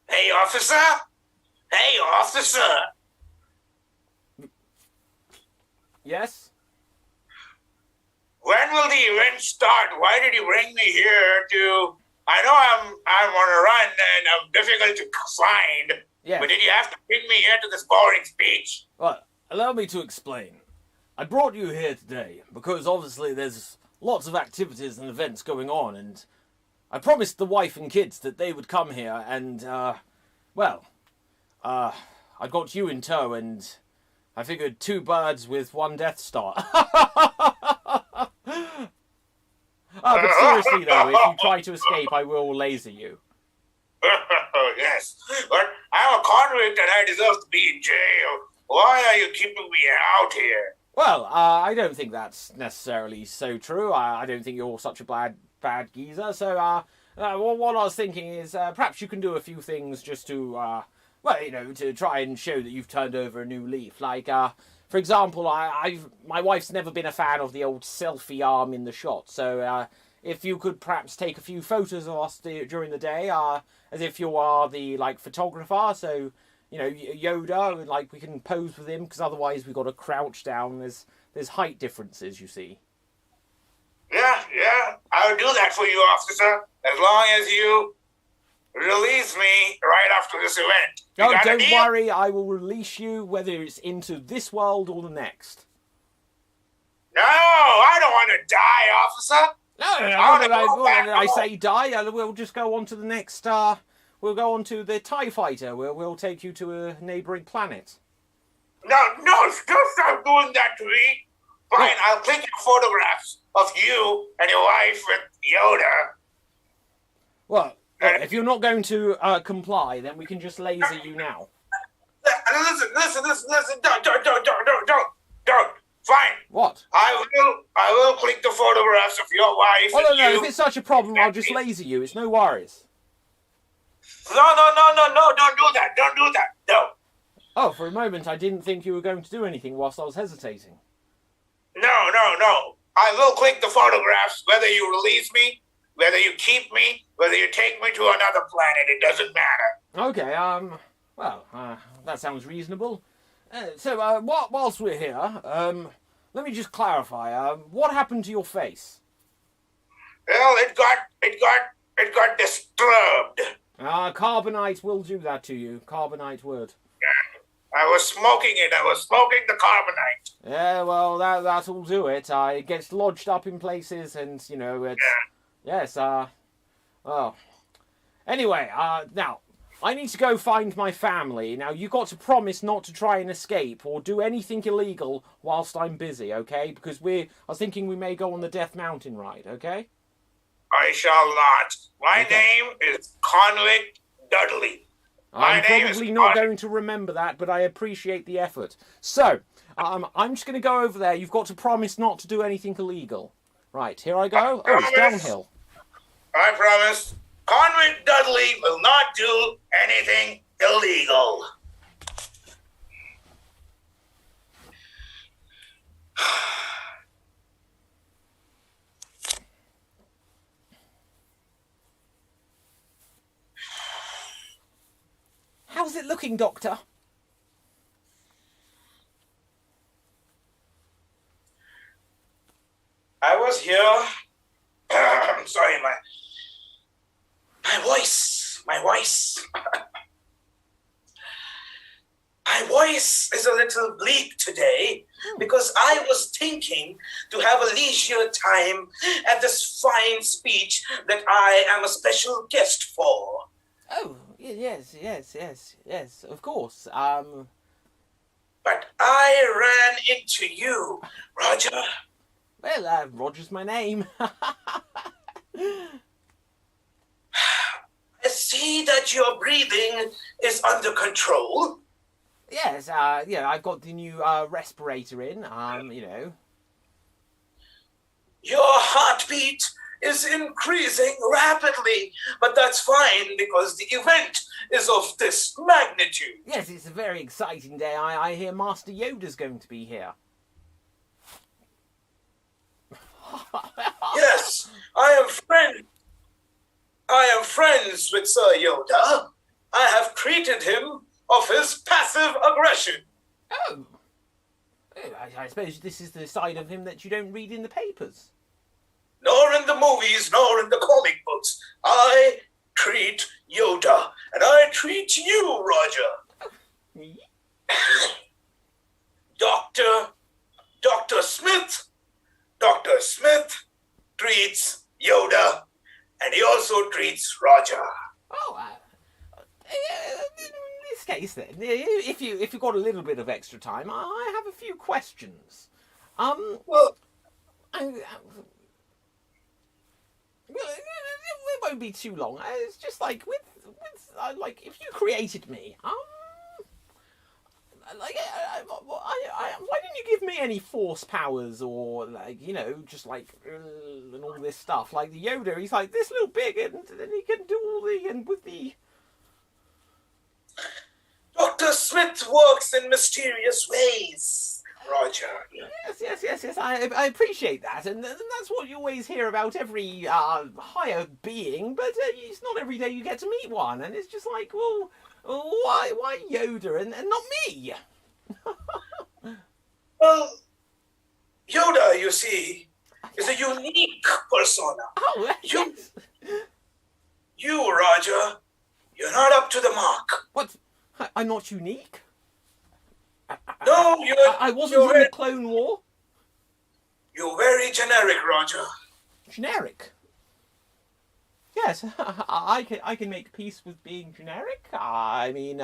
Hey, officer! Hey, officer! Yes? When will the event start? Why did you bring me here to... I know I'm on a run and I'm difficult to find, Yeah. but did you have to bring me here to this boring speech? Well, allow me to explain. I brought you here today because obviously there's lots of activities and events going on, and I promised the wife and kids that they would come here, and, I got you in tow, and I figured 2 birds with 1 Death Star. But seriously though, if you try to escape, I will laser you. Yes, but I'm a convict and I deserve to be in jail. Why are you keeping me out here? Well, I don't think that's necessarily so true. I don't think you're such a bad geezer. So, what I was thinking is perhaps you can do a few things just to, to try and show that you've turned over a new leaf. Like, for example, my wife's never been a fan of the old selfie arm in the shot. So, if you could perhaps take a few photos of us during the day, as if you are the photographer. So, you know, Yoda, and we can pose with him, because otherwise we've got to crouch down. There's height differences, you see. Yeah, I'll do that for you, officer, as long as you release me right after this event. You Oh, got a don't deal? worry, I will release you, whether it's into this world or the next. No, I don't want to die, officer. When I say die, we'll just go on to the next, we'll go on to the TIE Fighter, we'll take you to a neighbouring planet. No, don't stop doing that to me. Fine, I'll click your photographs of you and your wife with Yoda. Well, look, if you're not going to comply, then we can just laser you now. Listen, don't. Fine. What? I will click the photographs of your wife Oh, and no, you. if it's such a problem, I'll just laser you. It's no worries. No, don't do that. No. Oh, for a moment, I didn't think you were going to do anything whilst I was hesitating. No. I will click the photographs, whether you release me, whether you keep me, whether you take me to another planet, it doesn't matter. Okay, that sounds reasonable. Whilst we're here, let me just clarify, what happened to your face? Well, it got disturbed. Carbonite will do that to you. Carbonite would. I was smoking it. I was smoking the carbonite. Yeah, well, that'll do it. It gets lodged up in places, and you know, it's yes. Oh. Anyway, now I need to go find my family. Now you got to promise not to try and escape or do anything illegal whilst I'm busy, okay? Because I was thinking we may go on the Death Mountain ride, okay? I shall not. My Okay. name is Convict Dudley. I'm My name is probably not Convict. going to remember that, but I appreciate the effort. So, I'm just going to go over there. You've got to promise not to do anything illegal. Right, here I go. Oh, it's downhill. I promise. Convict Dudley will not do anything illegal. How's it looking, Doctor? I was here. Sorry, my voice. My voice is a little bleak today because I was thinking to have a leisure time at this fine speech that I am a special guest for. Oh, yes, of course. But I ran into you, Roger. Well, Roger's my name. I see that your breathing is under control. Yes, yeah, I've got the new respirator in, you know. Your heartbeat is increasing rapidly, but that's fine because the event is of this magnitude. Yes, it's a very exciting day. I hear Master Yoda's going to be here. Yes, I am friends with Sir Yoda. I have treated him of his passive aggression. Oh. I suppose this is the side of him that you don't read in the papers. Nor in the movies, nor in the comic books. I treat Yoda, and I treat you, Roger. Dr. Smith. Dr. Smith treats Yoda, and he also treats Roger. Oh, in this case then, if you've got a little bit of extra time, I have a few questions. Well, it won't be too long. It's just like like if you created me, why didn't you give me any force powers or like just like and all this stuff? Like the Yoda, he's like this little big, and then he can do all the and with the. Dr. Smith works in mysterious ways, Roger. Yes. I appreciate that, and that's what you always hear about every higher being. But it's not every day you get to meet one, and it's just like, well, why Yoda and not me? Well, Yoda, you see, is a unique persona. Oh, yes. You, Roger, you're not up to the mark. What? I'm not unique? No, I wasn't in the Clone War. You're very generic, Roger. Generic? Yes, I can make peace with being generic. I mean,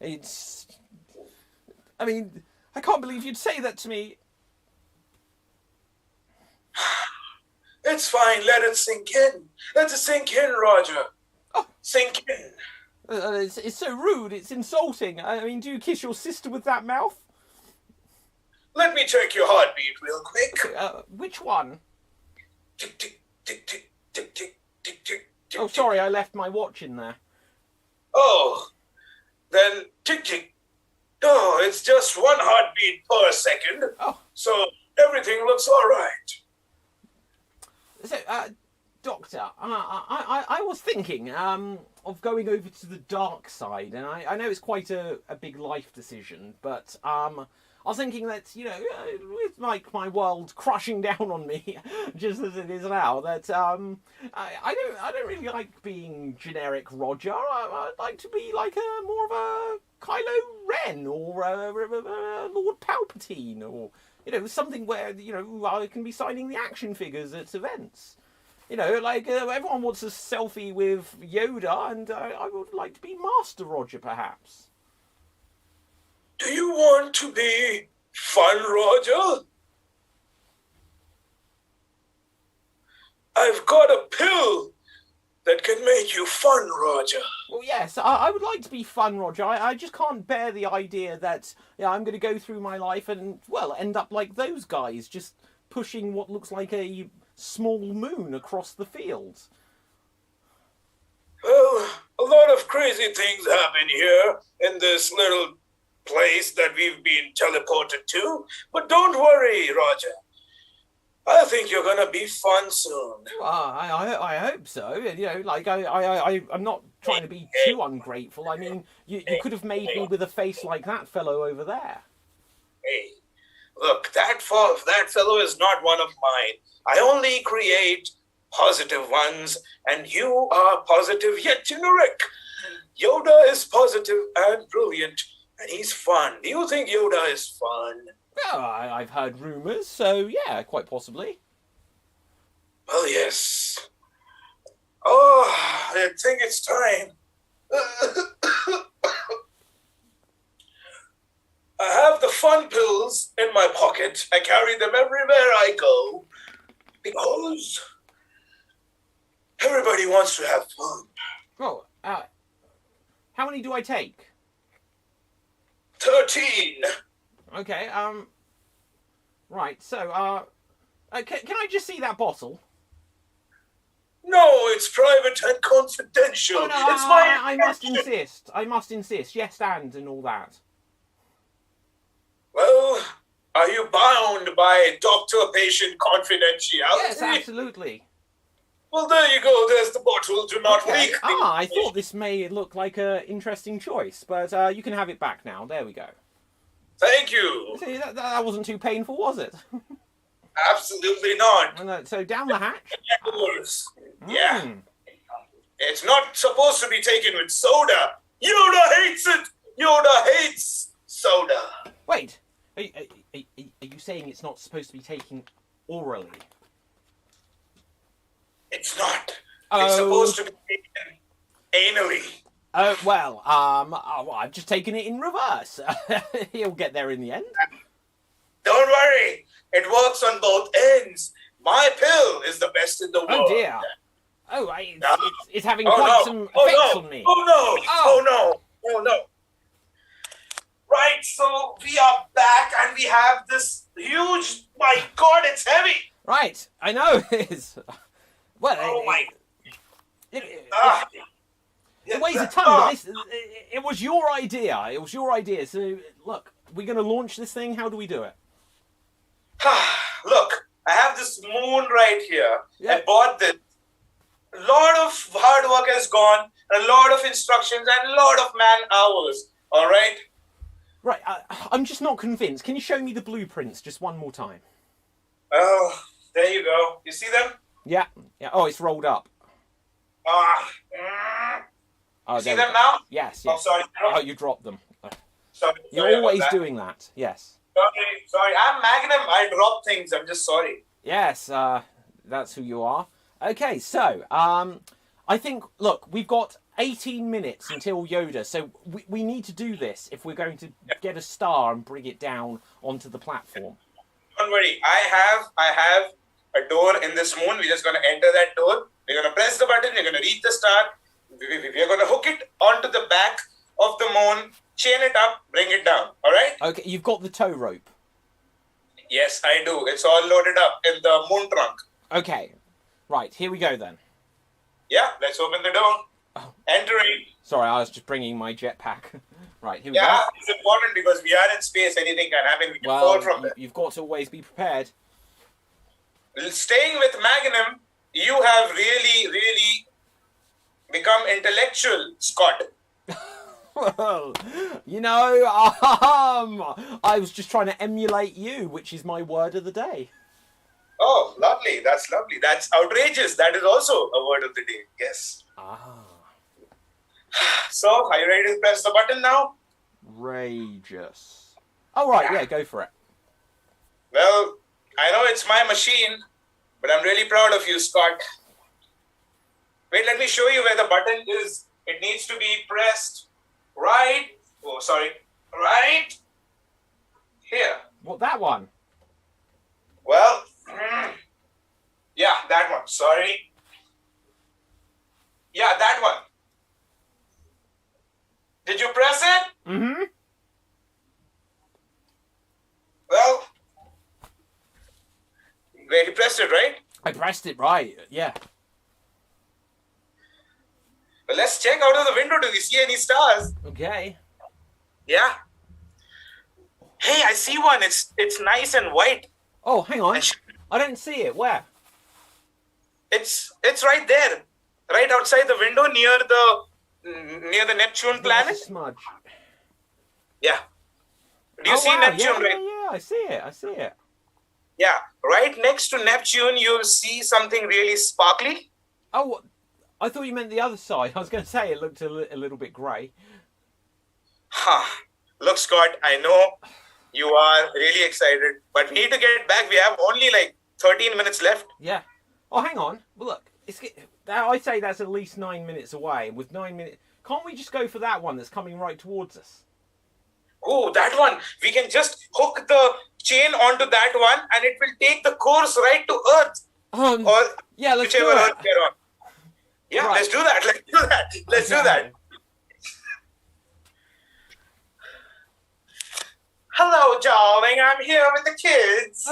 I can't believe you'd say that to me. It's fine. Let it sink in. Let it sink in, Roger. Oh. Sink in. It's so rude. It's insulting. I mean, do you kiss your sister with that mouth? Let me check your heartbeat real quick. Which one? Tick, tick, tick, tick, tick, tick, tick, tick. Oh, sorry, I left my watch in there. Oh, then tick, tick. Oh, it's just one heartbeat per second. Oh. So everything looks all right. So, Doctor, I was thinking of going over to the dark side, and I know it's quite a big life decision, but I was thinking that, with my world crushing down on me, just as it is now, that I don't really like being generic Roger. I'd like to be like a more of a Kylo Ren or Lord Palpatine, or something where I can be signing the action figures at events. Everyone wants a selfie with Yoda, and I would like to be Master Roger, perhaps. Do you want to be Fun Roger? I've got a pill that can make you Fun Roger. Well, yes, I would like to be Fun Roger. I just can't bear the idea that I'm going to go through my life and, end up like those guys, just pushing what looks like a small moon across the field. Well, a lot of crazy things happen here in this little place that we've been teleported to. But don't worry, Roger. I think you're gonna be fun soon. Well, I hope so. I'm not trying to be too ungrateful. I mean, you could have made me with a face like that fellow over there. Hey, look, that fellow is not one of mine. I only create positive ones, and you are positive yet generic. Yoda is positive and brilliant, and he's fun. Do you think Yoda is fun? Well, I've heard rumours, so yeah, quite possibly. Well, yes. Oh, I think it's time. I have the fun pills in my pocket. I carry them everywhere I go because everybody wants to have fun. Oh, how many do I take? 13. Okay, right, so, can I just see that bottle? No, it's private and confidential. Oh, no, it's my I must insist. I must insist. Yes, and all that. Well, are you bound by doctor-patient confidentiality? Yes, absolutely. Well, there you go. There's the bottle. Do not leak. I thought this may look like an interesting choice, but you can have it back now. There we go. Thank you. See, that wasn't too painful, was it? Absolutely not. So down the hatch. Yeah. It's not supposed to be taken with soda. Yoda hates it. Yoda hates soda. Wait, are you saying it's not supposed to be taken orally? It's not. It's supposed to be taken anally. Well, I've just taken it in reverse. He'll get there in the end. Don't worry. It works on both ends. My pill is the best in the world. Oh, dear. Oh, it's having quite some effects on me. Oh, no. Right, so we are back and we have this huge... My God, it's heavy. Right, I know it is. Well, it weighs a ton, but it was your idea. It was your idea. So, look, we're going to launch this thing. How do we do it? Look, I have this moon right here. Yeah. I bought this. A lot of hard work has gone, a lot of instructions, and a lot of man hours. All right? Right, I'm just not convinced. Can you show me the blueprints just one more time? Oh, there you go. You see them? Yeah. Oh, it's rolled up. See them now? Yes. Oh, sorry. Oh, you dropped them. Sorry. You're always doing that. Yes. Sorry. I'm Magnum. I drop things. I'm just sorry. Yes, that's who you are. Okay, so, I think, look, we've got 18 minutes until Yoda, so we need to do this if we're going to get a star and bring it down onto the platform. Don't worry. I have a door in this moon. We're just going to enter that door. We're going to press the button. We're going to reach the star. We're going to hook it onto the back of the moon, chain it up, bring it down. All right? Okay, you've got the tow rope. Yes, I do. It's all loaded up in the moon trunk. Okay. Right, here we go then. Yeah, let's open the door. Oh. Entering. Sorry, I was just bringing my jetpack. Right, here we go. Yeah, it's important because we are in space. Anything can happen. We can fall from there. You've got to always be prepared. Staying with Magnum, you have really, really become intellectual, Scott. Well, I was just trying to emulate you, which is my word of the day. Oh, lovely. That's lovely. That's outrageous. That is also a word of the day. Yes. Ah. So, are you ready to press the button now? Rageous. Oh, right, yeah, go for it. Well, I know it's my machine, but I'm really proud of you, Scott. Wait, let me show you where the button is. It needs to be pressed right here. What, that one? Well, yeah, that one. Sorry. Yeah, that one. Did you press it? Mm-hmm. Well, wait, you pressed it, right? I pressed it right, yeah. Well, let's check out of the window. Do we see any stars? Okay. Yeah. Hey, I see one. It's nice and white. Oh, hang on. I don't see it. Where? It's right there, right outside the window near the Neptune planet. It's a smudge. Yeah. Do you see wow. Neptune? Yeah, I see it. Yeah, right next to Neptune, you'll see something really sparkly. Oh, I thought you meant the other side. I was going to say it looked a little bit grey. Look, Scott, I know you are really excited, but we need to get back. We have only like 13 minutes left. Yeah. Oh, hang on. Well, look, I'd say that's at least 9 minutes away. And with 9 minutes, can't we just go for that one that's coming right towards us? Oh, that one. We can just hook the chain onto that one, and it will take the course right to Earth. Yeah, let's do whichever it. Earth we're on. Yeah, Right. let's do that. Let's do that. Hello, darling. I'm here with the kids.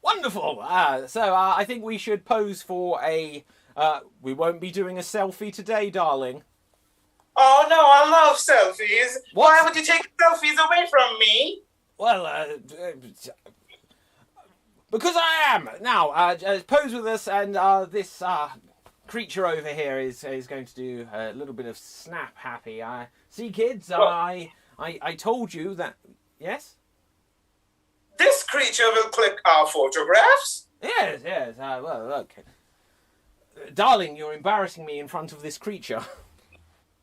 Wonderful. So I think we should pose for a... we won't be doing a selfie today, darling. Oh, no, I love selfies. What? Why would you take selfies away from me? Well, because I am. Now, pose with us, and this creature over here is going to do a little bit of snap happy. See, kids, I told you that... Yes? This creature will click our photographs? Yes. Well, look. Darling, you're embarrassing me in front of this creature.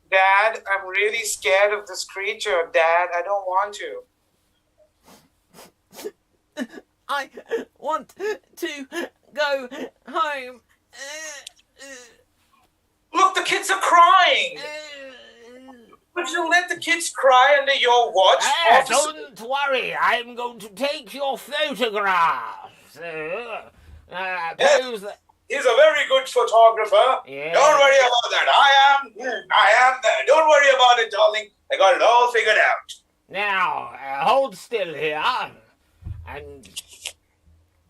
Dad, I'm really scared of this creature. Dad, I don't want to. I want to go home. Look, the kids are crying. Would you let the kids cry under your watch? Don't worry, I'm going to take your photographs. He's a very good photographer. Yeah. Don't worry about that. I am there. Don't worry about it, darling. I got it all figured out. Now, hold still here. And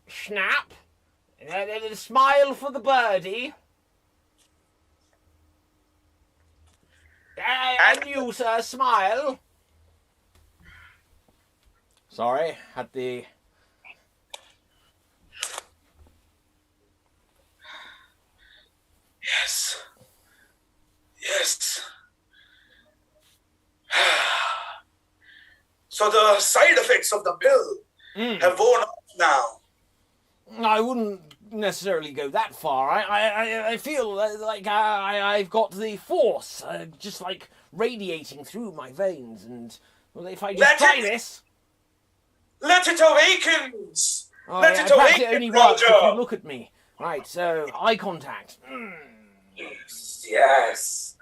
snap. And smile for the birdie. And you, sir, smile. Sorry, had the... Yes. So the side effects of the pill have worn off now. I wouldn't necessarily go that far. I feel like I've got the force just like radiating through my veins, and well, if I just try this, let it awakens. Let it perhaps awaken, it only works Roger. if you look at me. Right, so eye contact. Yes.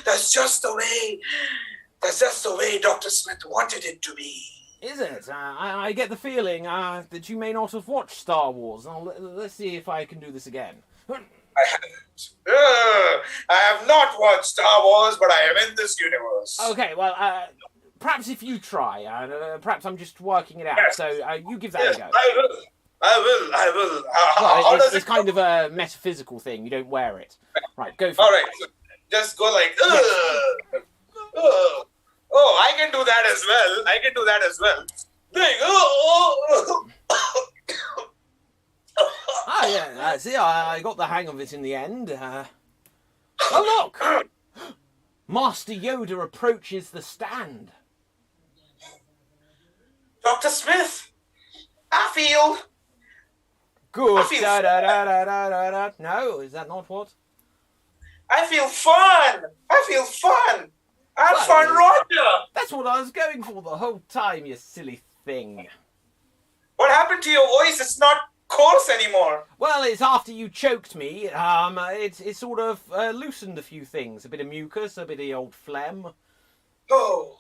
That's just the way Dr. Smith wanted it to be. Is it? I get the feeling that you may not have watched Star Wars. Now, let's see if I can do this again. I haven't. I have not watched Star Wars, but I am in this universe. Okay, well, perhaps if you try. Perhaps I'm just working it out. Yes. So you give that a go. I will. Well, it's kind of a metaphysical thing. You don't wear it. Right, go for All it. right. So just go like, Oh, I can do that as well. Big, Ah, yeah. See, I got the hang of it in the end. Oh, look! Master Yoda approaches the stand. Dr. Smith, I feel Good. feel Da, da, da, da, da, da, da. No, is that not what? I feel fun. I feel fun. I'm Well, Fun Roger. That's what I was going for the whole time, you silly thing. What happened to your voice? It's not coarse anymore. Well, it's after you choked me. It sort of loosened a few things. A bit of mucus, a bit of the old phlegm. Oh,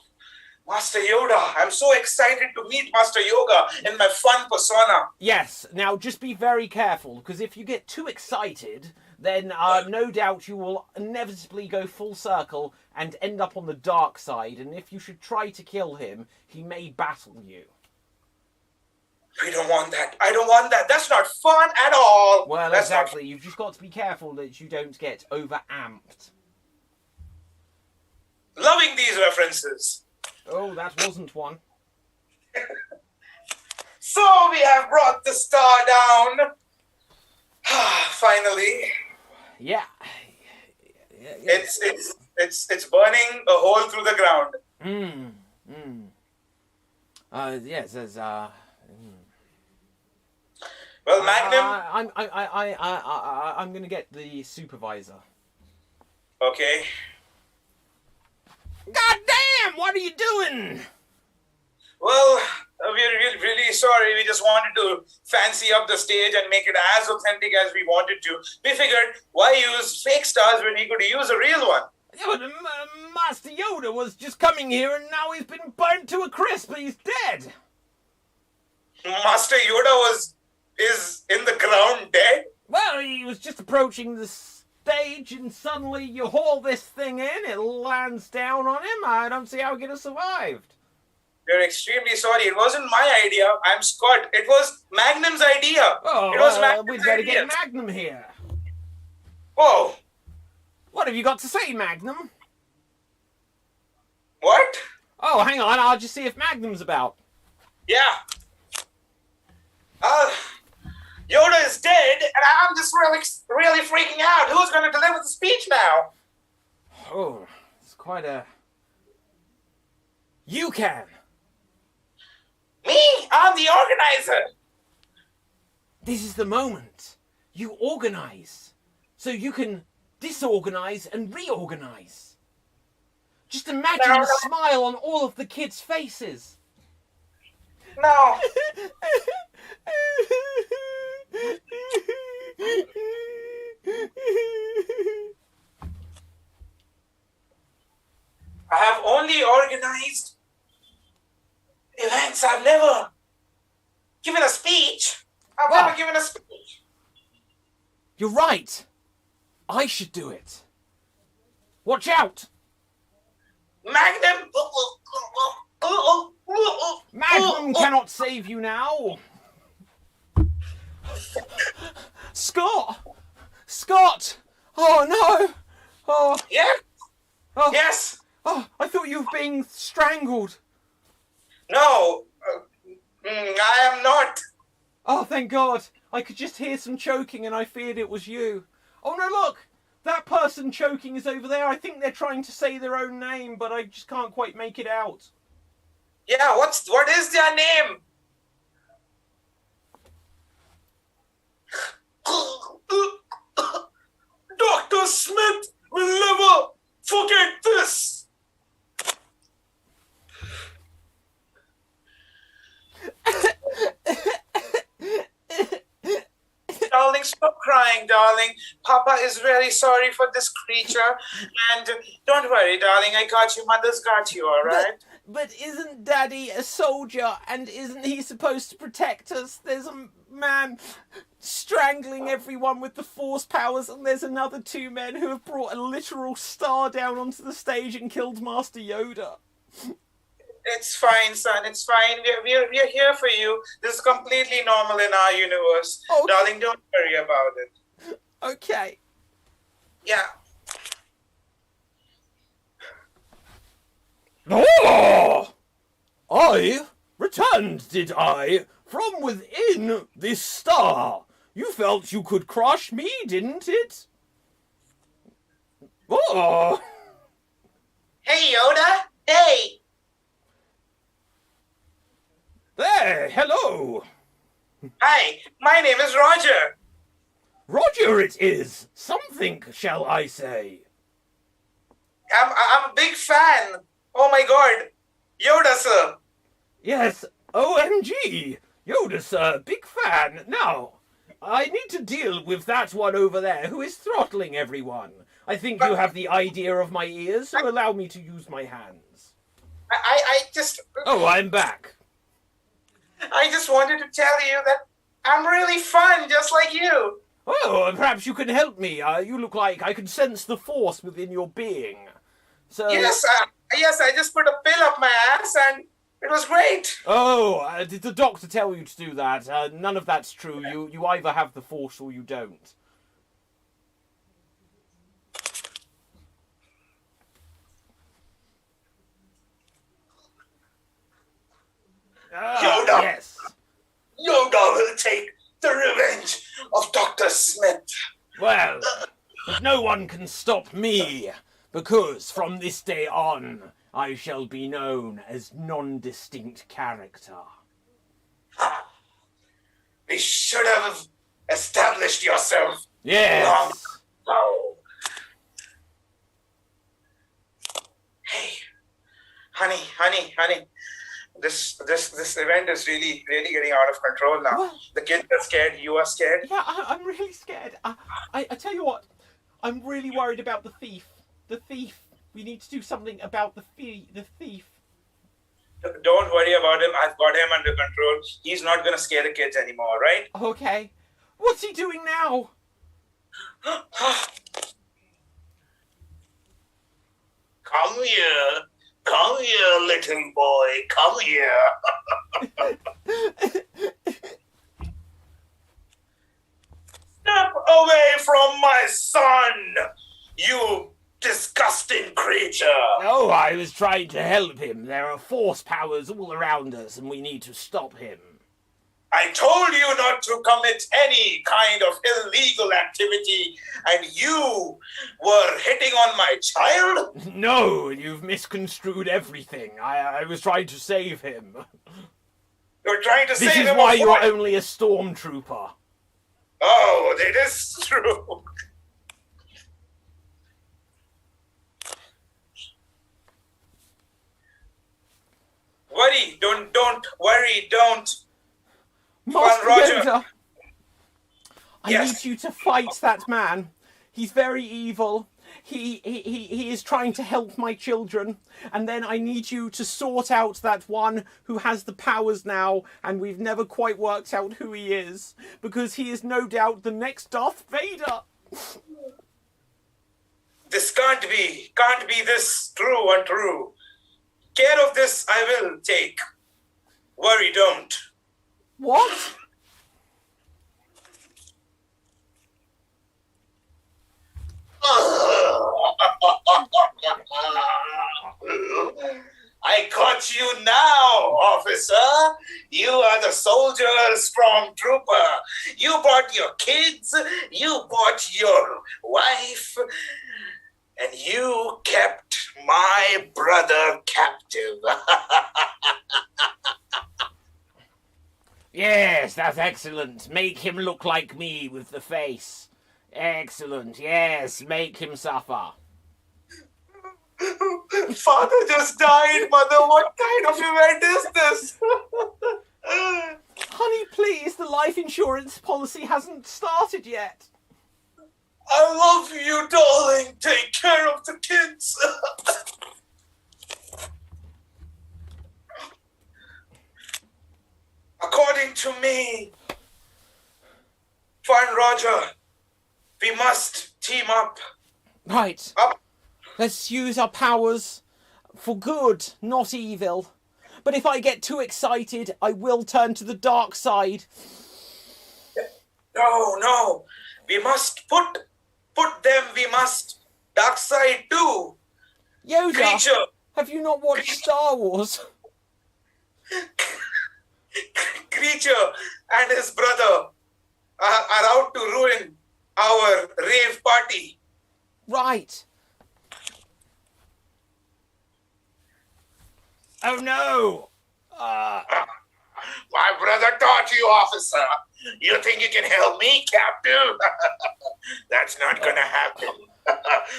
Master Yoda. I'm so excited to meet Master Yoda in my fun persona. Yes, now just be very careful, because if you get too excited, then no doubt you will inevitably go full circle and end up on the dark side, and if you should try to kill him, he may battle you. I don't want that. I don't want that. That's not fun at all. Well, That's exactly. You've just got to be careful that you don't get over-amped. Loving these references. Oh, that wasn't one. So we have brought the star down. Finally. Yeah. It's burning a hole through the ground. Yes, there's Well, Magnum. I'm gonna get the supervisor. Okay. God damn! What are you doing? Well, we're really sorry. We just wanted to fancy up the stage and make it as authentic as we wanted to. We figured, why use fake stars when he could use a real one? Yeah, but Master Yoda was just coming here, and now he's been burnt to a crisp. He's dead. Master Yoda is in the ground dead? Well, he was just approaching the stage, and suddenly you haul this thing in, it lands down on him. I don't see how he could have survived. We're extremely sorry. It wasn't my idea. I'm Scott. It was Magnum's idea. Oh, it was Magnum's we'd better idea. get Magnum here. Whoa. What have you got to say, Magnum? What? Oh, hang on, I'll just see if Magnum's about. Yeah. Yoda is dead, and I'm just really freaking out. Who's going to deliver the speech now? Oh, it's quite a... You can! Me? I'm the organizer. This is the moment. You organize. So you can disorganize and reorganize. Just imagine a smile on all of the kids' faces. No. I have only organized events. I've never given a speech. I've never given a speech. You're right. I should do it. Watch out. Magnum. Magnum cannot save you now. Scott! Scott! Oh no! Oh. Yeah? Oh. Yes? Oh, I thought you were being strangled. No. I am not. Oh, thank God. I could just hear some choking and I feared it was you. Oh no, look! That person choking is over there. I think they're trying to say their own name, but I just can't quite make it out. Yeah, what is their name? Dr. Smith will never forget this. Darling, stop crying, darling. Papa is very sorry for this creature. And don't worry, darling, I got you. Mother's got you, all right? But isn't Daddy a soldier, and isn't he supposed to protect us? There's a man strangling everyone with the Force powers, and there's another two men who have brought a literal star down onto the stage and killed Master Yoda. It's fine, son. It's fine. We're here for you. This is completely normal in our universe. Okay. Darling, don't worry about it. Okay. Yeah. Oh! I returned, did I, from within this star. You felt you could crush me, didn't it? Oh! hello. Hi, my name is Roger. Roger it is. Something, shall I say. I'm a big fan. Oh my god. Yoda, sir. Yes, OMG. Yoda, sir, big fan. Now, I need to deal with that one over there who is throttling everyone. I think you have the idea of my ears, so allow me to use my hands. I just... Oh, I'm back. I just wanted to tell you that I'm really fun, just like you. Oh, perhaps you can help me. You look like I can sense the force within your being. So... Yes, I just put a pill up my ass and it was great. Oh, did the doctor tell you to do that? None of that's true. You either have the force or you don't. Yoda. Yes. Yoda will take the revenge of Dr. Smith. Well, but no one can stop me, because from this day on, I shall be known as non-distinct character. We should have established yourself. Yes. Oh. Hey, honey. This event is really getting out of control now. What? The kids are scared. You are scared. Yeah, I'm really scared. I tell you what, I'm really worried about the thief. The thief. We need to do something about the thief. Don't worry about him. I've got him under control. He's not gonna scare the kids anymore, right? Okay. What's he doing now? Come here, little boy. Come here. Step away from my son, you disgusting creature. Oh, I was trying to help him. There are force powers all around us, and we need to stop him. I told you not to commit any kind of illegal activity, and you were hitting on my child? No, you've misconstrued everything. I was trying to save him. You're trying to This save is him why of you're what? only a stormtrooper. Oh, it is true. Don't worry, don't. Master Roger. Yoda, I Yes. need you to fight that man. He's very evil. He is trying to help my children. And then I need you to sort out that one who has the powers now, and we've never quite worked out who he is. Because he is no doubt the next Darth Vader. This can't be this true untrue. Care of this I will take. Worry, don't. What? I caught you now, officer. You are the soldiers from Trooper. You brought your kids, you brought your wife, and you kept my brother captive. Yes, that's excellent. Make him look like me with the face. Excellent. Yes, make him suffer. Father just died, mother. What kind of event is this? Honey, please, the life insurance policy hasn't started yet. I love you, darling. Take care of the kids. According to me, Fun Roger, we must team up. Right. Up. Let's use our powers for good, not evil. But if I get too excited, I will turn to the dark side. No. We must put them. We must dark side too. Yoda, Creature. have you not watched Star Wars? Creature and his brother are out to ruin our rave party. Right. Oh no! I My brother taught you, officer. You think you can help me, Captain? That's not gonna happen.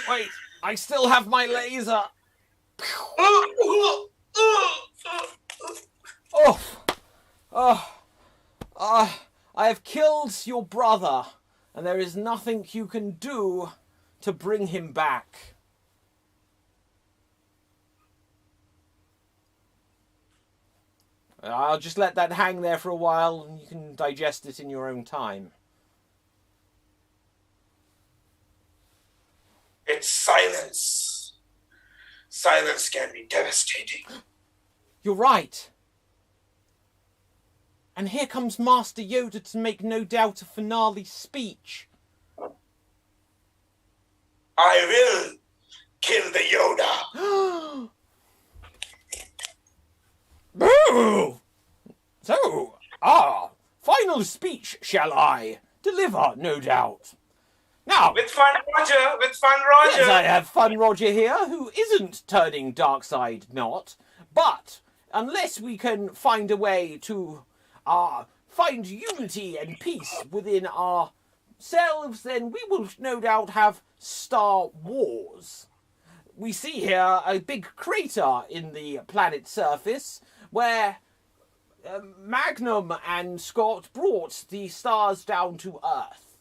Wait, I still have my laser. Oh, I have killed your brother, and there is nothing you can do to bring him back. I'll just let that hang there for a while, and you can digest it in your own time. It's silence. Silence can be devastating. You're right. And here comes Master Yoda to make no doubt a finale speech. I will kill the Yoda. Boo! So, final speech shall I deliver, no doubt. Now, With fun, Roger. With fun, Roger. yes, I have Fun Roger here, who isn't turning dark side not, but unless we can find a way to find unity and peace within ourselves, then we will no doubt have Star Wars. We see here a big crater in the planet's surface where Magnum and Scott brought the stars down to Earth.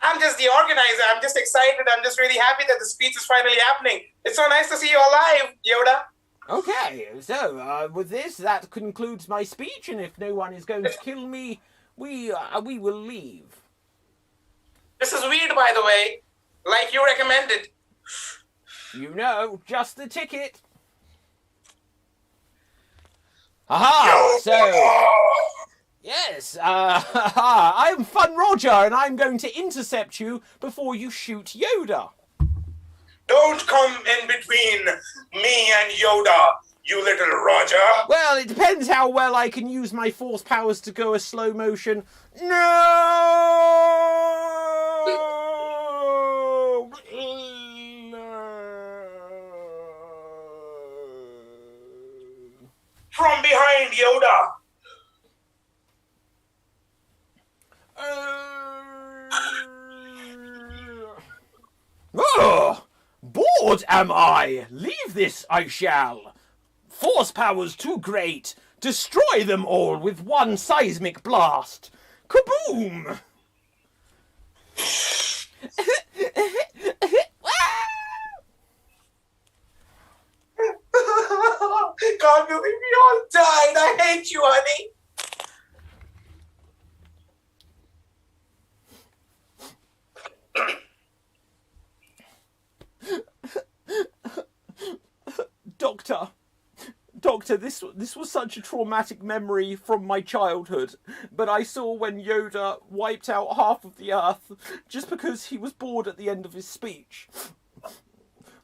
I'm just the organizer. I'm just excited. I'm just really happy that the speech is finally happening. It's so nice to see you alive, Yoda. Okay, so with this, that concludes my speech, and if no one is going to kill me, we will leave. This is weird, by the way. Like you recommended. You know, just the ticket. Aha! So, yes, I'm Fun Roger, and I'm going to intercept you before you shoot Yoda. Don't come in between me and Yoda, you little Roger. Well, it depends how well I can use my force powers to go a slow motion. No! From behind, Yoda. Oh, bored am I. Leave this I shall. Force powers too great. Destroy them all with one seismic blast. Kaboom! Can't believe we all died. I hate you, honey. Doctor, this was such a traumatic memory from my childhood, but I saw when Yoda wiped out half of the Earth just because he was bored at the end of his speech.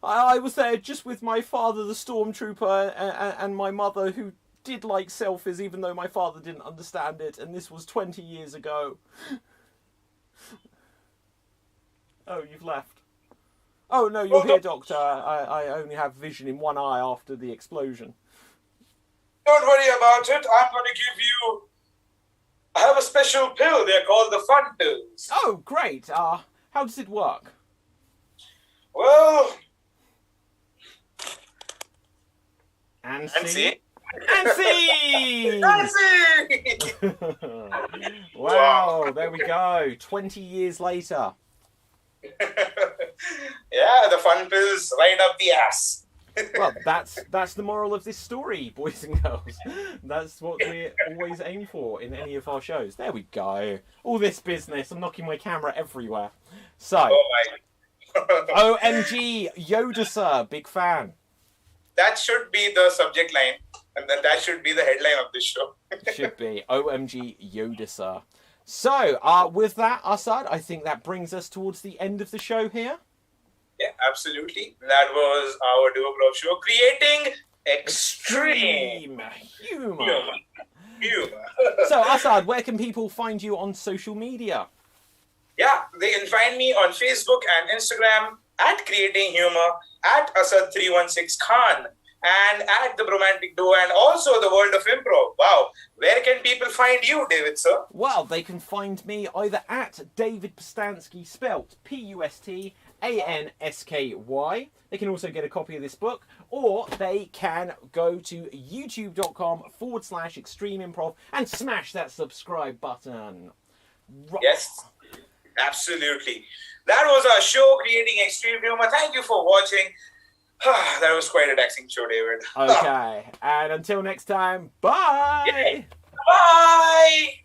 I was there just with my father, the stormtrooper, and my mother, who did like selfies, even though my father didn't understand it, and this was 20 years ago. Oh, you've left. Oh, no, you're here, Doctor. I only have vision in one eye after the explosion. Don't worry about it. I'm going to give you... I have a special pill. They're called the fun pills. Oh, great. How does it work? Well... And see? see? And see! And see! Wow, there we go. 20 years later. Yeah, the fun pills right up the ass. Well, that's the moral of this story, boys and girls. That's what we always aim for in any of our shows. There we go. All this business. I'm knocking my camera everywhere. So, Oh my. OMG, Yoda sir, big fan. That should be the subject line. And then that should be the headline of this show. Should be OMG, Yoda sir. So, with that, Assad, I think that brings us towards the end of the show here. Yeah, absolutely. That was our Duo Grove show, creating extreme humor. humor. So, Assad, where can people find you on social media? Yeah, they can find me on Facebook and Instagram at Creating Humor, at Asad316 Khan. and at the Bromantic Duo and also the world of improv. Wow. Where can people find you, David, sir? Well, they can find me either at David Pustansky, spelt Pustansky. They can also get a copy of this book, or they can go to youtube.com/extreme improv and smash that subscribe button. Yes, absolutely. That was our show, Creating Extreme Humor. Thank you for watching. That was quite a relaxing show, David. Okay, and until next time, bye! Bye!